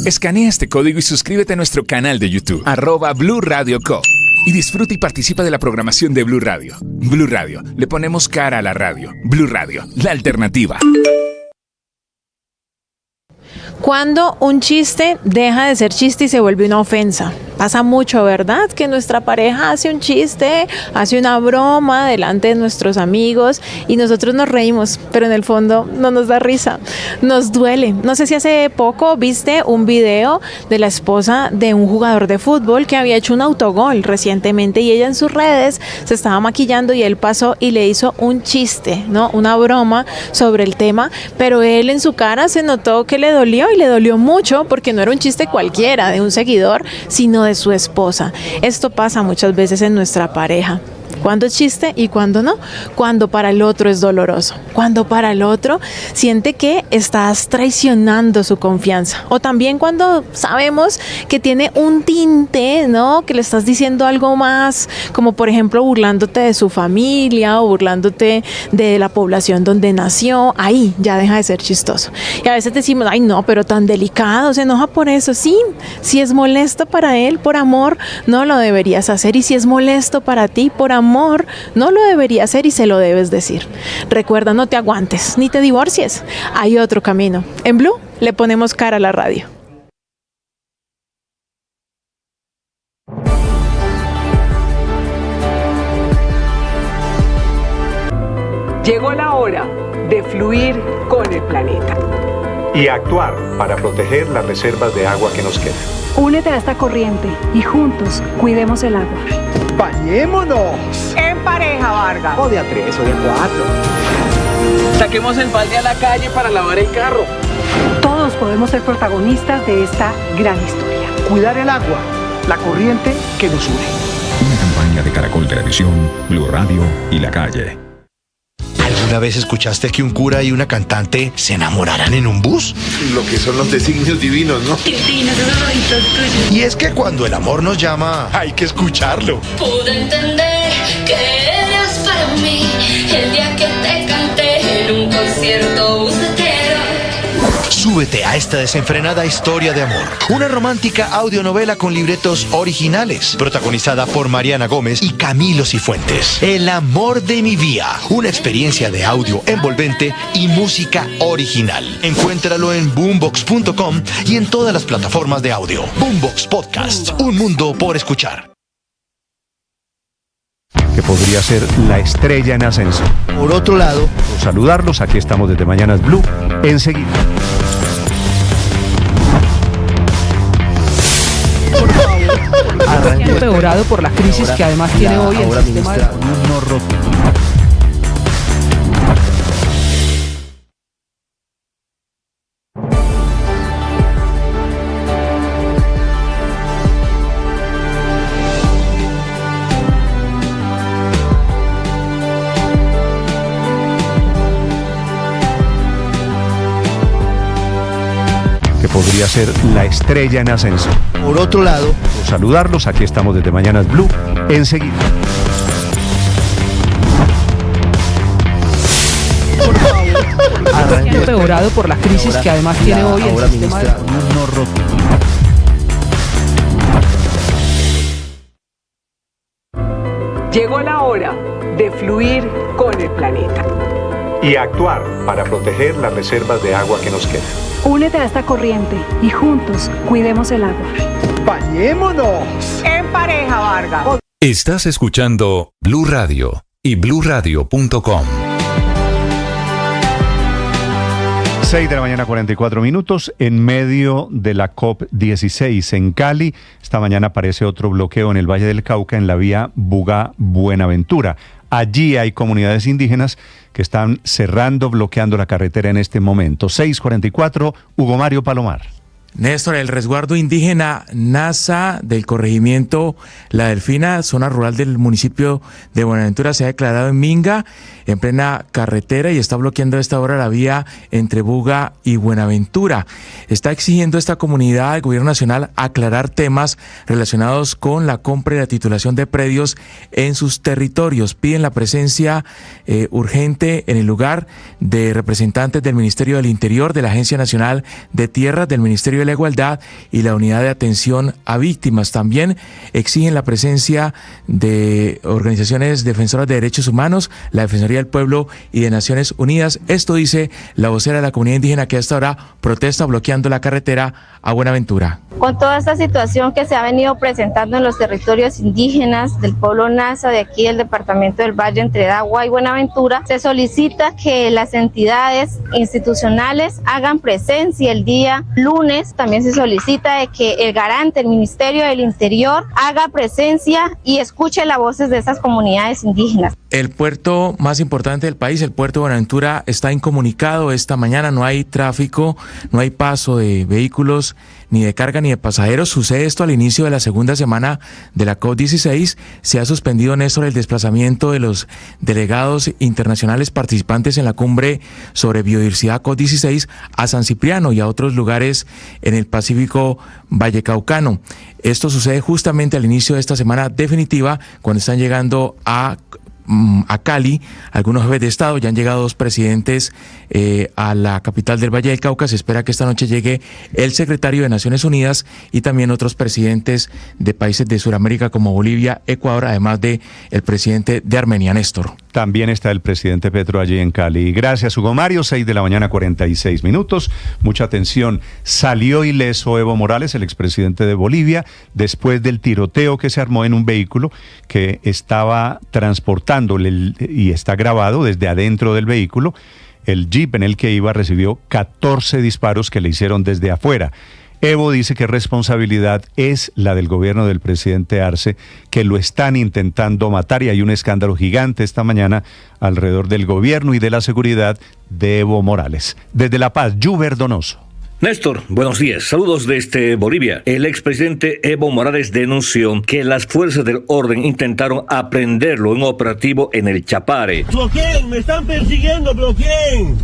Escanea este código y suscríbete a nuestro canal de YouTube, @Blue Radio Co. Y disfruta y participa de la programación de Blue Radio. Blue Radio, le ponemos cara a la radio. Blue Radio, la alternativa. Cuando un chiste deja de ser chiste y se vuelve una ofensa. Pasa mucho, ¿verdad? Que nuestra pareja hace un chiste, hace una broma delante de nuestros amigos y nosotros nos reímos, pero en el fondo no nos da risa, nos duele. No sé si hace poco viste un video de la esposa de un jugador de fútbol que había hecho un autogol recientemente y ella en sus redes se estaba maquillando y él pasó y le hizo un chiste, ¿no? Una broma sobre el tema, pero él en su cara se notó que le dolió y le dolió mucho porque no era un chiste cualquiera de un seguidor, sino de su esposa. Esto pasa muchas veces en nuestra pareja. Cuando es chiste y cuando no, cuando para el otro es doloroso, cuando para el otro siente que estás traicionando su confianza, o también cuando sabemos que tiene un tinte, ¿no? Que le estás diciendo algo más, como por ejemplo burlándote de su familia o burlándote de la población donde nació, ahí ya deja de ser chistoso. Y a veces decimos, ay no, pero tan delicado, se enoja por eso. Sí, si es molesto para él, por amor, no lo deberías hacer, y si es molesto para ti, por amor, no lo debería hacer y se lo debes decir. Recuerda, no te aguantes ni te divorcies. Hay otro camino. En Blue le ponemos cara a la radio. Llegó la hora de fluir con el planeta y actuar para proteger las reservas de agua que nos quedan. Únete a esta corriente y juntos cuidemos el agua. ¡Bañémonos! En pareja, Vargas. O de a 3 o de a 4. Saquemos el balde a la calle para lavar el carro. Todos Todos podemos ser protagonistas de esta gran historia. Cuidar el agua, la corriente que nos une. Una campaña de Caracol Televisión, Blue Radio y La Calle. ¿Alguna vez escuchaste que un cura y una cantante se enamoraran en un bus? Lo que son los designios divinos, ¿no? Divinos, esos ojitos tuyos. Y es que cuando el amor nos llama, hay que escucharlo. Pude entender que eras para mí el día que te canté en un concierto bucetero. Súbete a esta desenfrenada historia de amor. Una romántica audionovela con libretos originales, protagonizada por Mariana Gómez y Camilo Cifuentes. El amor de mi vida. Una experiencia de audio envolvente y música original. Encuéntralo en boombox.com y en todas las plataformas de audio. Boombox Podcast. Un mundo por escuchar. Que podría ser la estrella en ascenso. Por otro lado, saludarlos, aquí estamos desde Mañanas Blue, enseguida. Empeorado por la crisis que además tiene hoy el sistema de... Podría ser la estrella en ascenso. Por otro lado, saludarlos, aquí estamos desde Mañanas Blue, enseguida. Empeorado por la crisis que además tiene hoy el sistema de... Llegó la hora de fluir con el planeta. Y actuar para proteger las reservas de agua que nos quedan. Únete a esta corriente y juntos cuidemos el agua. ¡Bañémonos! En pareja, Vargas. Estás escuchando Blue Radio y bluradio.com. 6 de la mañana, 44 minutos, en medio de la COP16 en Cali. Esta mañana aparece otro bloqueo en el Valle del Cauca, en la vía Buga-Buenaventura. Allí hay comunidades indígenas que están cerrando, bloqueando la carretera en este momento. 6:44, Hugo Mario Palomar. Néstor, el resguardo indígena NASA del corregimiento La Delfina, zona rural del municipio de Buenaventura, se ha declarado en Minga, en plena carretera, y está bloqueando a esta hora la vía entre Buga y Buenaventura. Está exigiendo esta comunidad al gobierno nacional aclarar temas relacionados con la compra y la titulación de predios en sus territorios. Piden la presencia urgente en el lugar de representantes del Ministerio del Interior, de la Agencia Nacional de Tierras, del Ministerio de la Igualdad y la Unidad de Atención a Víctimas. También exigen la presencia de organizaciones defensoras de derechos humanos, la Defensoría del Pueblo y de Naciones Unidas. Esto dice la vocera de la comunidad indígena, que hasta ahora protesta bloqueando la carretera a Buenaventura. Con toda esta situación que se ha venido presentando en los territorios indígenas del pueblo Nasa de aquí del departamento del Valle entre Dagua y Buenaventura, se solicita que las entidades institucionales hagan presencia el día lunes. También se solicita de que el garante, el Ministerio del Interior, haga presencia y escuche las voces de esas comunidades indígenas. El puerto más importante del país, el puerto de Buenaventura, está incomunicado esta mañana. No hay tráfico, no hay paso de vehículos, ni de carga ni de pasajeros. Sucede esto al inicio de la segunda semana de la COP16. Se ha suspendido, Néstor, el desplazamiento de los delegados internacionales participantes en la cumbre sobre biodiversidad COP16 a San Cipriano y a otros lugares en el Pacífico vallecaucano. Esto sucede justamente al inicio de esta semana definitiva, cuando están llegando a Cali algunos jefes de Estado. Ya han llegado dos presidentes a la capital del Valle del Cauca. Se espera que esta noche llegue el secretario de Naciones Unidas y también otros presidentes de países de Sudamérica como Bolivia, Ecuador, además de el presidente de Armenia, Néstor. También está el presidente Petro allí en Cali. Gracias, Hugo Mario. 6 de la mañana, 46 minutos. Mucha atención. Salió ileso Evo Morales, el expresidente de Bolivia, después del tiroteo que se armó en un vehículo que estaba transportando, y está grabado desde adentro del vehículo. El jeep en el que iba recibió 14 disparos que le hicieron desde afuera. Evo dice que responsabilidad es la del gobierno del presidente Arce, que lo están intentando matar, y hay un escándalo gigante esta mañana alrededor del gobierno y de la seguridad de Evo Morales. Desde La Paz, Juber Donoso. Néstor, buenos días. Saludos desde Bolivia. El expresidente Evo Morales denunció que las fuerzas del orden intentaron aprenderlo en un operativo en el Chapare. ¡Bloqueen! ¡Me están persiguiendo! ¡Bloqueen!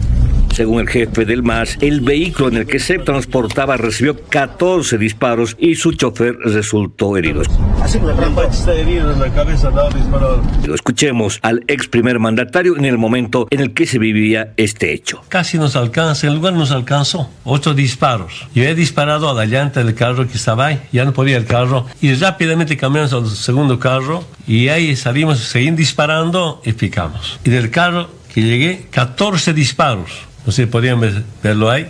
Según el jefe del MAS, el vehículo en el que se transportaba recibió 14 disparos y su chofer resultó herido. Está herido en la cabeza, no disparado. Escuchemos al ex primer mandatario en el momento en el que se vivía este hecho. Casi nos alcanza, el lugar nos alcanzó. 8 disparos. Yo he disparado a la llanta del carro que estaba ahí, ya no podía el carro, y rápidamente cambiamos al segundo carro, y ahí salimos, seguimos disparando y picamos. Y del carro que llegué, 14 disparos. No sé si podían verlo ahí.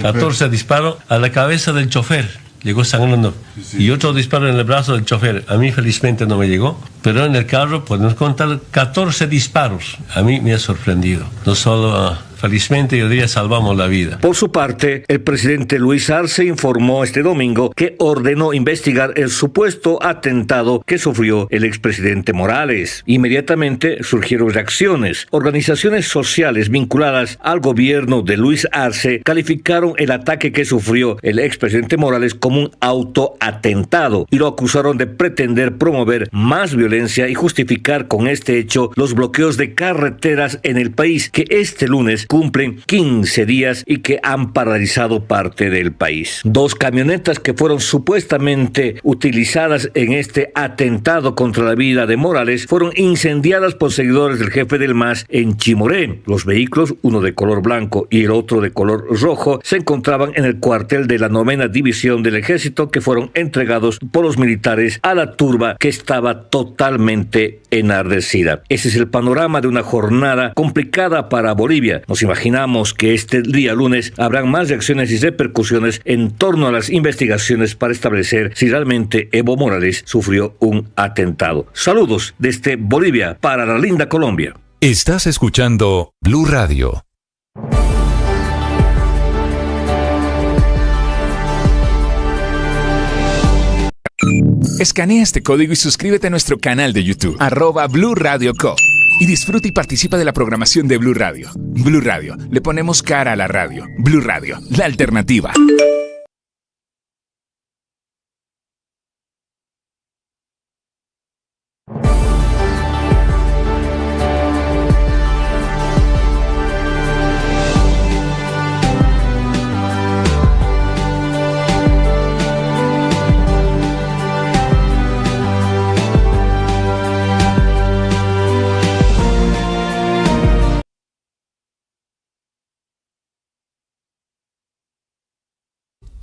14 disparos a la cabeza del chofer. Llegó sangrando. Y otro disparo en el brazo del chofer. A mí felizmente no me llegó. Pero en el carro podemos contar 14 disparos. A mí me ha sorprendido. No solo felizmente, yo diría, salvamos la vida. Por su parte, el presidente Luis Arce informó este domingo que ordenó investigar el supuesto atentado que sufrió el expresidente Morales. Inmediatamente surgieron reacciones. Organizaciones sociales vinculadas al gobierno de Luis Arce calificaron el ataque que sufrió el expresidente Morales como un autoatentado y lo acusaron de pretender promover más violencia y justificar con este hecho los bloqueos de carreteras en el país que este lunes cumplen 15 días y que han paralizado parte del país. 2 camionetas que fueron supuestamente utilizadas en este atentado contra la vida de Morales fueron incendiadas por seguidores del jefe del MAS en Chimoré. Los vehículos, uno de color blanco y el otro de color rojo, se encontraban en el cuartel de la 9ª División del Ejército, que fueron entregados por los militares a la turba que estaba totalmente enardecida. Ese es el panorama de una jornada complicada para Bolivia. Nos imaginamos que este día lunes habrán más reacciones y repercusiones en torno a las investigaciones para establecer si realmente Evo Morales sufrió un atentado. Saludos desde Bolivia para la linda Colombia. Estás escuchando Blue Radio. Escanea este código y suscríbete a nuestro canal de YouTube, @Blue Radio Co. Y disfruta y participa de la programación de Blue Radio. Blue Radio, le ponemos cara a la radio. Blue Radio, la alternativa.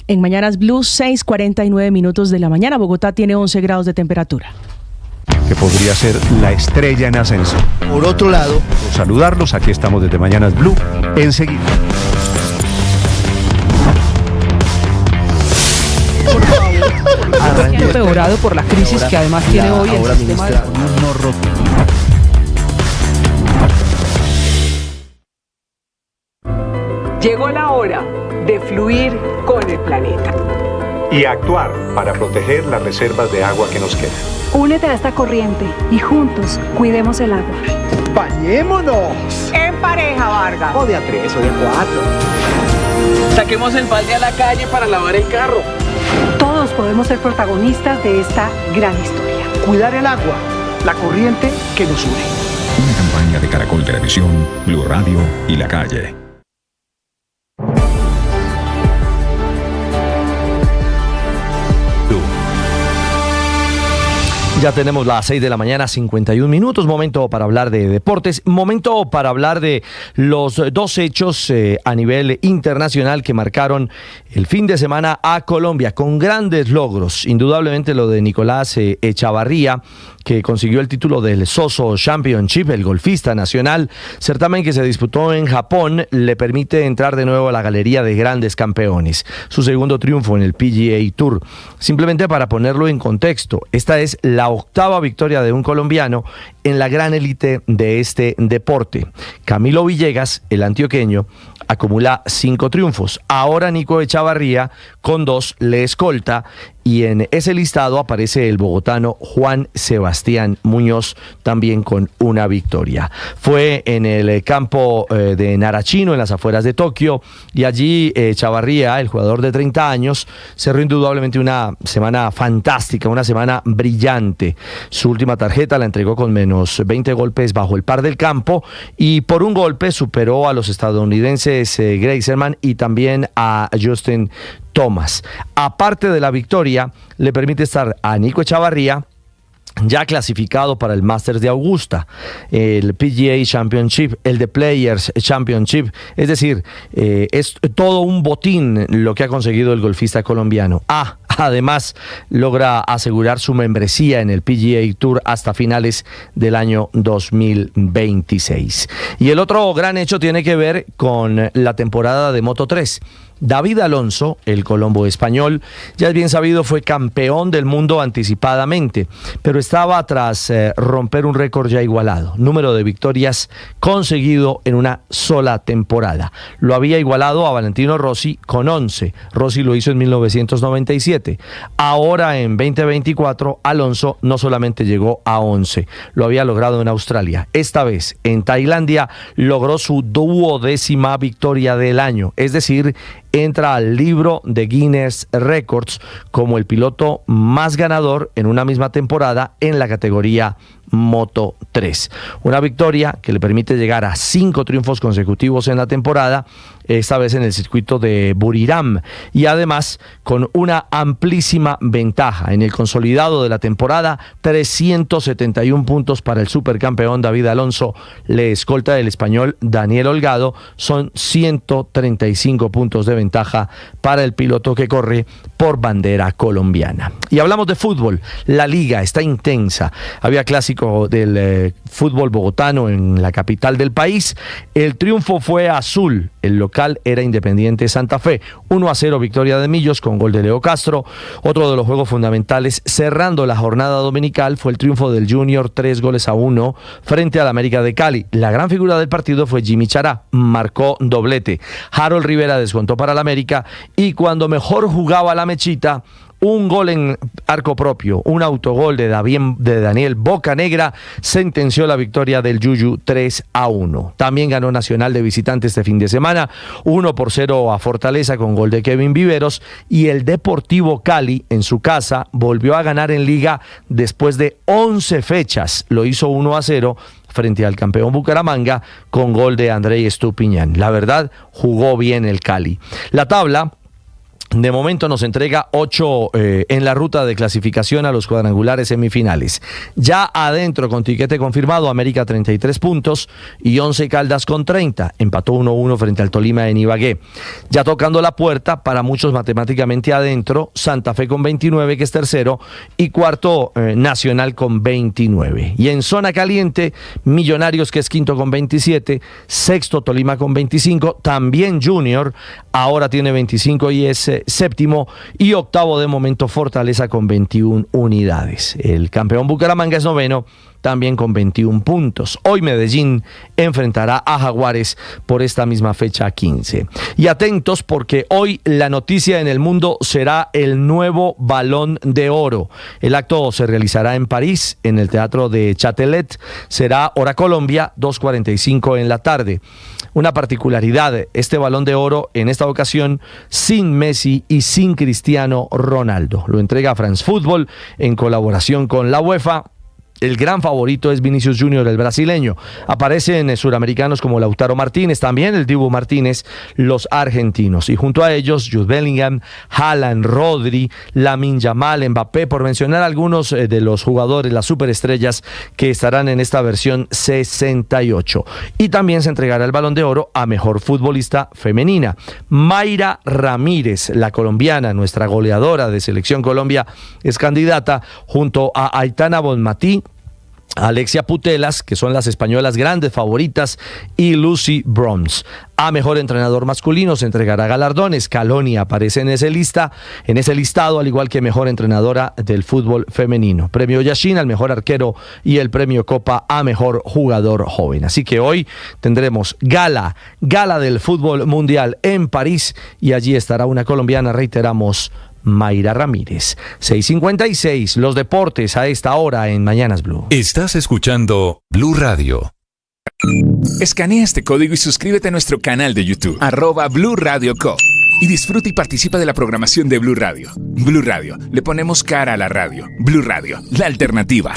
En Mañanas Blue, 6:49 minutos de la mañana. Bogotá tiene 11 grados de temperatura. Que podría ser la estrella en ascenso. Por otro lado, saludarlos, aquí estamos desde Mañanas Blue, enseguida. Ha empeorado por la crisis que además tiene hoy el sistema de no roto. Llegó la hora de fluir con el planeta. Y actuar para proteger las reservas de agua que nos quedan. Únete a esta corriente y juntos cuidemos el agua. ¡Bañémonos! En pareja, Vargas. O de a 3 o de a 4. Saquemos el balde a la calle para lavar el carro. Todos podemos ser protagonistas de esta gran historia. Cuidar el agua, la corriente que nos une. Una campaña de Caracol Televisión, Blue Radio y La Calle. Ya tenemos las 6 de la mañana, 51 minutos, momento para hablar de deportes, momento para hablar de los 2 hechos a nivel internacional que marcaron el fin de semana a Colombia con grandes logros. Indudablemente lo de Nicolás Echavarría, que consiguió el título del Soso Championship, el golfista nacional, certamen que se disputó en Japón, le permite entrar de nuevo a la galería de grandes campeones. Su segundo triunfo en el PGA Tour. Simplemente para ponerlo en contexto, esta es la 8ª victoria de un colombiano en la gran élite de este deporte. Camilo Villegas, el antioqueño, acumula 5 triunfos. Ahora Nico Echavarría con 2 le escolta, y en ese listado aparece el bogotano Juan Sebastián Muñoz, también con una victoria. Fue en el campo de Narachino, en las afueras de Tokio, y allí Chavarría, el jugador de 30 años, cerró indudablemente una semana fantástica, una semana brillante. Su última tarjeta la entregó con menos 20 golpes bajo el par del campo, y por un golpe superó a los estadounidenses Greiserman y también a Justin Thomas. Aparte de la victoria, le permite estar a Nico Echavarría ya clasificado para el Masters de Augusta, el PGA Championship, el The Players Championship, es decir, es todo un botín lo que ha conseguido el golfista colombiano. Además, logra asegurar su membresía en el PGA Tour hasta finales del año 2026. Y el otro gran hecho tiene que ver con la temporada de Moto3. David Alonso, el colombo español, ya es bien sabido, fue campeón del mundo anticipadamente, pero estaba tras romper un récord ya igualado, número de victorias conseguido en una sola temporada. Lo había igualado a Valentino Rossi con 11. Rossi lo hizo en 1997. Ahora en 2024, Alonso no solamente llegó a 11, lo había logrado en Australia. Esta vez en Tailandia logró su 12ª victoria del año, es decir, entra al libro de Guinness Records como el piloto más ganador en una misma temporada en la categoría Moto 3. Una victoria que le permite llegar a 5 triunfos consecutivos en la temporada, esta vez en el circuito de Buriram, y además con una amplísima ventaja en el consolidado de la temporada, 371 puntos para el supercampeón David Alonso, le escolta el español Daniel Holgado, son 135 puntos de ventaja para el piloto que corre por bandera colombiana. Y hablamos de fútbol, la liga está intensa, había clásico del fútbol bogotano en la capital del país. El triunfo fue azul, el local era Independiente Santa Fe, 1-0 victoria de Millos con gol de Leo Castro. Otro de los juegos fundamentales cerrando la jornada dominical fue el triunfo del Junior 3-1 frente al América de Cali. La gran figura del partido fue Jimmy Chará, marcó doblete. Harold Rivera descontó para el América, y cuando mejor jugaba la mechita, un gol en arco propio, un autogol de Daniel Bocanegra sentenció la victoria del Yuyu 3-1. También ganó Nacional de visitante este fin de semana, 1-0 a Fortaleza con gol de Kevin Viveros, y el Deportivo Cali en su casa volvió a ganar en liga después de 11 fechas. Lo hizo 1-0 frente al campeón Bucaramanga con gol de Andrei Estupiñán. La verdad, jugó bien el Cali. La tabla de momento nos entrega 8 en la ruta de clasificación a los cuadrangulares semifinales. Ya adentro, con tiquete confirmado, América 33 puntos y 11 Caldas con 30. Empató 1-1 frente al Tolima en Ibagué. Ya tocando la puerta, para muchos matemáticamente adentro, Santa Fe con 29, que es tercero, y cuarto Nacional con 29. Y en zona caliente, Millonarios, que es quinto con 27, sexto Tolima con 25, también Junior ahora tiene 25 y es séptimo, y octavo de momento Fortaleza con 21 unidades. El campeón Bucaramanga es noveno, también con 21 puntos. Hoy Medellín enfrentará a Jaguares por esta misma fecha 15. Y atentos, porque hoy la noticia en el mundo será el nuevo Balón de Oro. El acto se realizará en París, en el Teatro de Châtelet. Será hora Colombia, 2:45 en la tarde. Una particularidad, este Balón de Oro en esta ocasión sin Messi y sin Cristiano Ronaldo. Lo entrega France Football en colaboración con la UEFA. El gran favorito es Vinicius Junior, el brasileño. Aparecen suramericanos como Lautaro Martínez, también el Dibu Martínez, los argentinos. Y junto a ellos, Jude Bellingham, Haaland, Rodri, Lamine Yamal, Mbappé, por mencionar algunos de los jugadores, las superestrellas que estarán en esta versión 68. Y también se entregará el Balón de Oro a Mejor Futbolista Femenina. Mayra Ramírez, la colombiana, nuestra goleadora de Selección Colombia, es candidata junto a Aitana Bonmatí, Alexia Putellas, que son las españolas grandes favoritas, y Lucy Bronze. A mejor entrenador masculino se entregará galardones. Scaloni aparece en ese listado, al igual que mejor entrenadora del fútbol femenino. Premio Yashin al mejor arquero y el premio Copa a mejor jugador joven. Así que hoy tendremos gala del fútbol mundial en París, y allí estará una colombiana, reiteramos, Mayra Ramírez. 6:56, los deportes a esta hora en Mañanas Blue. Estás escuchando Blue Radio. Escanea este código y suscríbete a nuestro canal de YouTube, @Blue Radio Co. Y disfruta y participa de la programación de Blue Radio. Blue Radio, le ponemos cara a la radio. Blue Radio, la alternativa.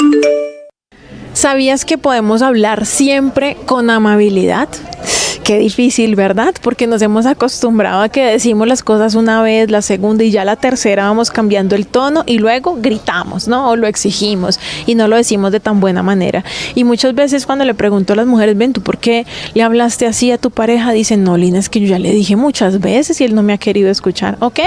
¿Sabías que podemos hablar siempre con amabilidad? Qué difícil, ¿verdad? Porque nos hemos acostumbrado a que decimos las cosas una vez, la segunda y ya la tercera vamos cambiando el tono y luego gritamos, ¿no? O lo exigimos y no lo decimos de tan buena manera. Y muchas veces cuando le pregunto a las mujeres, ven, ¿tú por qué le hablaste así a tu pareja? Dicen, no, Lina, es que yo ya le dije muchas veces y él no me ha querido escuchar. Ok,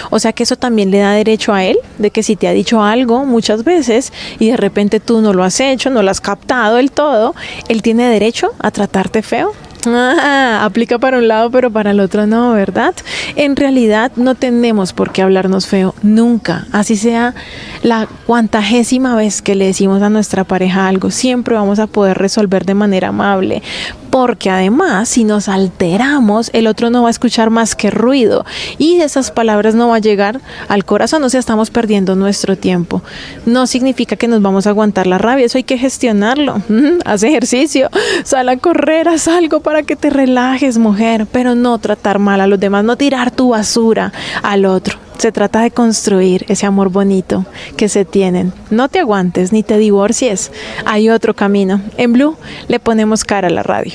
o sea que eso también le da derecho a él, de que si te ha dicho algo muchas veces y de repente tú no lo has hecho, no lo has captado del todo, él tiene derecho a tratarte feo. Aplica para un lado pero para el otro no, ¿verdad? En realidad no tenemos por qué hablarnos feo nunca, así sea la cuantagésima vez que le decimos a nuestra pareja algo, siempre vamos a poder resolver de manera amable, porque además si nos alteramos el otro no va a escuchar más que ruido y esas palabras no van a llegar al corazón, o sea, estamos perdiendo nuestro tiempo. No significa que nos vamos a aguantar la rabia, eso hay que gestionarlo. Haz ejercicio, sal a correr, haz algo para que te relajes, mujer, pero no tratar mal a los demás, no tirar tu basura al otro. Se trata de construir ese amor bonito que se tienen. No te aguantes ni te divorcies. Hay otro camino. En Blue le ponemos cara a la radio.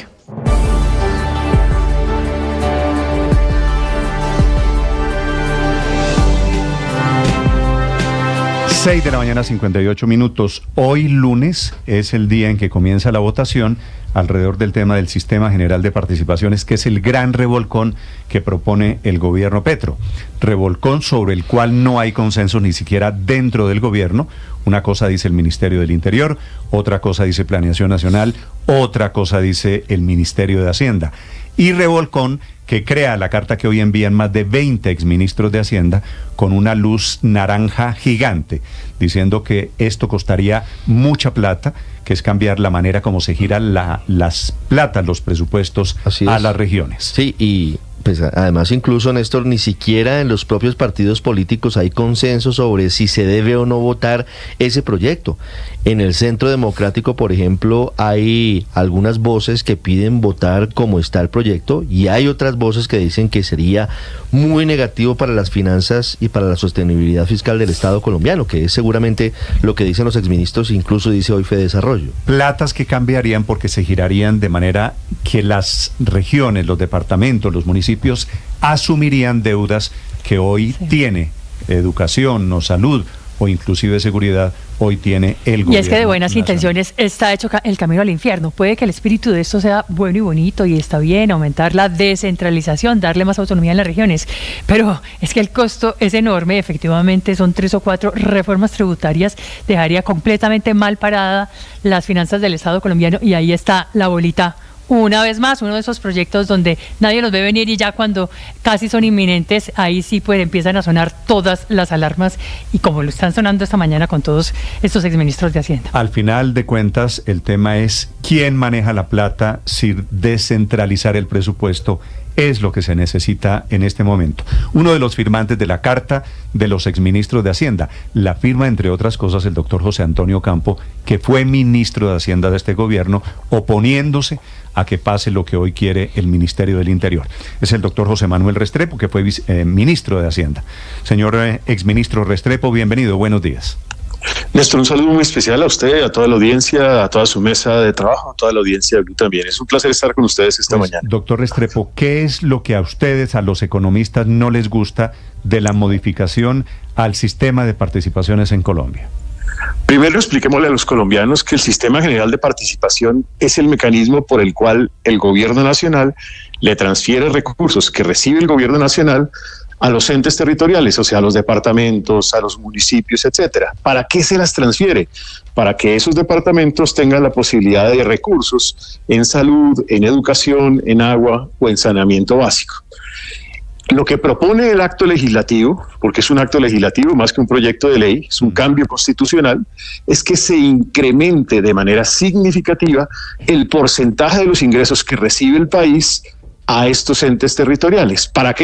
6 de la mañana, 58 minutos. Hoy lunes es el día en que comienza la votación alrededor del tema del Sistema General de Participaciones, que es el gran revolcón que propone el gobierno Petro. Revolcón sobre el cual no hay consenso ni siquiera dentro del gobierno. Una cosa dice el Ministerio del Interior, otra cosa dice Planeación Nacional, otra cosa dice el Ministerio de Hacienda. Y revolcón que crea la carta que hoy envían más de 20 exministros de Hacienda con una luz naranja gigante, diciendo que esto costaría mucha plata, que es cambiar la manera como se giran las platas, los presupuestos a las regiones. Sí, y pues además incluso, Néstor, ni siquiera en los propios partidos políticos hay consenso sobre si se debe o no votar ese proyecto. En el Centro Democrático, por ejemplo, hay algunas voces que piden votar como está el proyecto y hay otras voces que dicen que sería muy negativo para las finanzas y para la sostenibilidad fiscal del Estado colombiano, que es seguramente lo que dicen los exministros, incluso dice hoy Fedesarrollo. Platas que cambiarían porque se girarían de manera que las regiones, los departamentos, los municipios asumirían deudas que hoy tiene educación o salud o inclusive seguridad, hoy tiene el gobierno. Y es que de buenas nacional. intenciones está hecho el camino al infierno. Puede que el espíritu de esto sea bueno y bonito y está bien, aumentar la descentralización, darle más autonomía en las regiones, pero es que el costo es enorme. Efectivamente son 3 o 4 reformas tributarias, dejaría completamente mal parada las finanzas del Estado colombiano y ahí está la bolita. Una vez más, uno de esos proyectos donde nadie los ve venir y ya cuando casi son inminentes, ahí sí pues empiezan a sonar todas las alarmas y como lo están sonando esta mañana con todos estos exministros de Hacienda. Al final de cuentas, el tema es quién maneja la plata, si descentralizar el presupuesto es lo que se necesita en este momento. Uno de los firmantes de la carta de los exministros de Hacienda, la firma entre otras cosas el doctor José Antonio Campo, que fue ministro de Hacienda de este gobierno, oponiéndose a que pase lo que hoy quiere el Ministerio del Interior. Es el doctor José Manuel Restrepo, que fue ministro de Hacienda. Señor exministro Restrepo, bienvenido, buenos días. Néstor, un saludo muy especial a usted, a toda la audiencia, a toda su mesa de trabajo, a toda la audiencia de Blue también. Es un placer estar con ustedes esta mañana. Doctor Restrepo, ¿qué es lo que a ustedes, a los economistas, no les gusta de la modificación al sistema de participaciones en Colombia? Primero expliquémosle a los colombianos que el Sistema General de Participación es el mecanismo por el cual el gobierno nacional le transfiere recursos que recibe el gobierno nacional a los entes territoriales, o sea, a los departamentos, a los municipios, etcétera. ¿Para qué se las transfiere? Para que esos departamentos tengan la posibilidad de recursos en salud, en educación, en agua o en saneamiento básico. Lo que propone el acto legislativo, porque es un acto legislativo más que un proyecto de ley, es un cambio constitucional, es que se incremente de manera significativa el porcentaje de los ingresos que recibe el país a estos entes territoriales. ¿Para qué?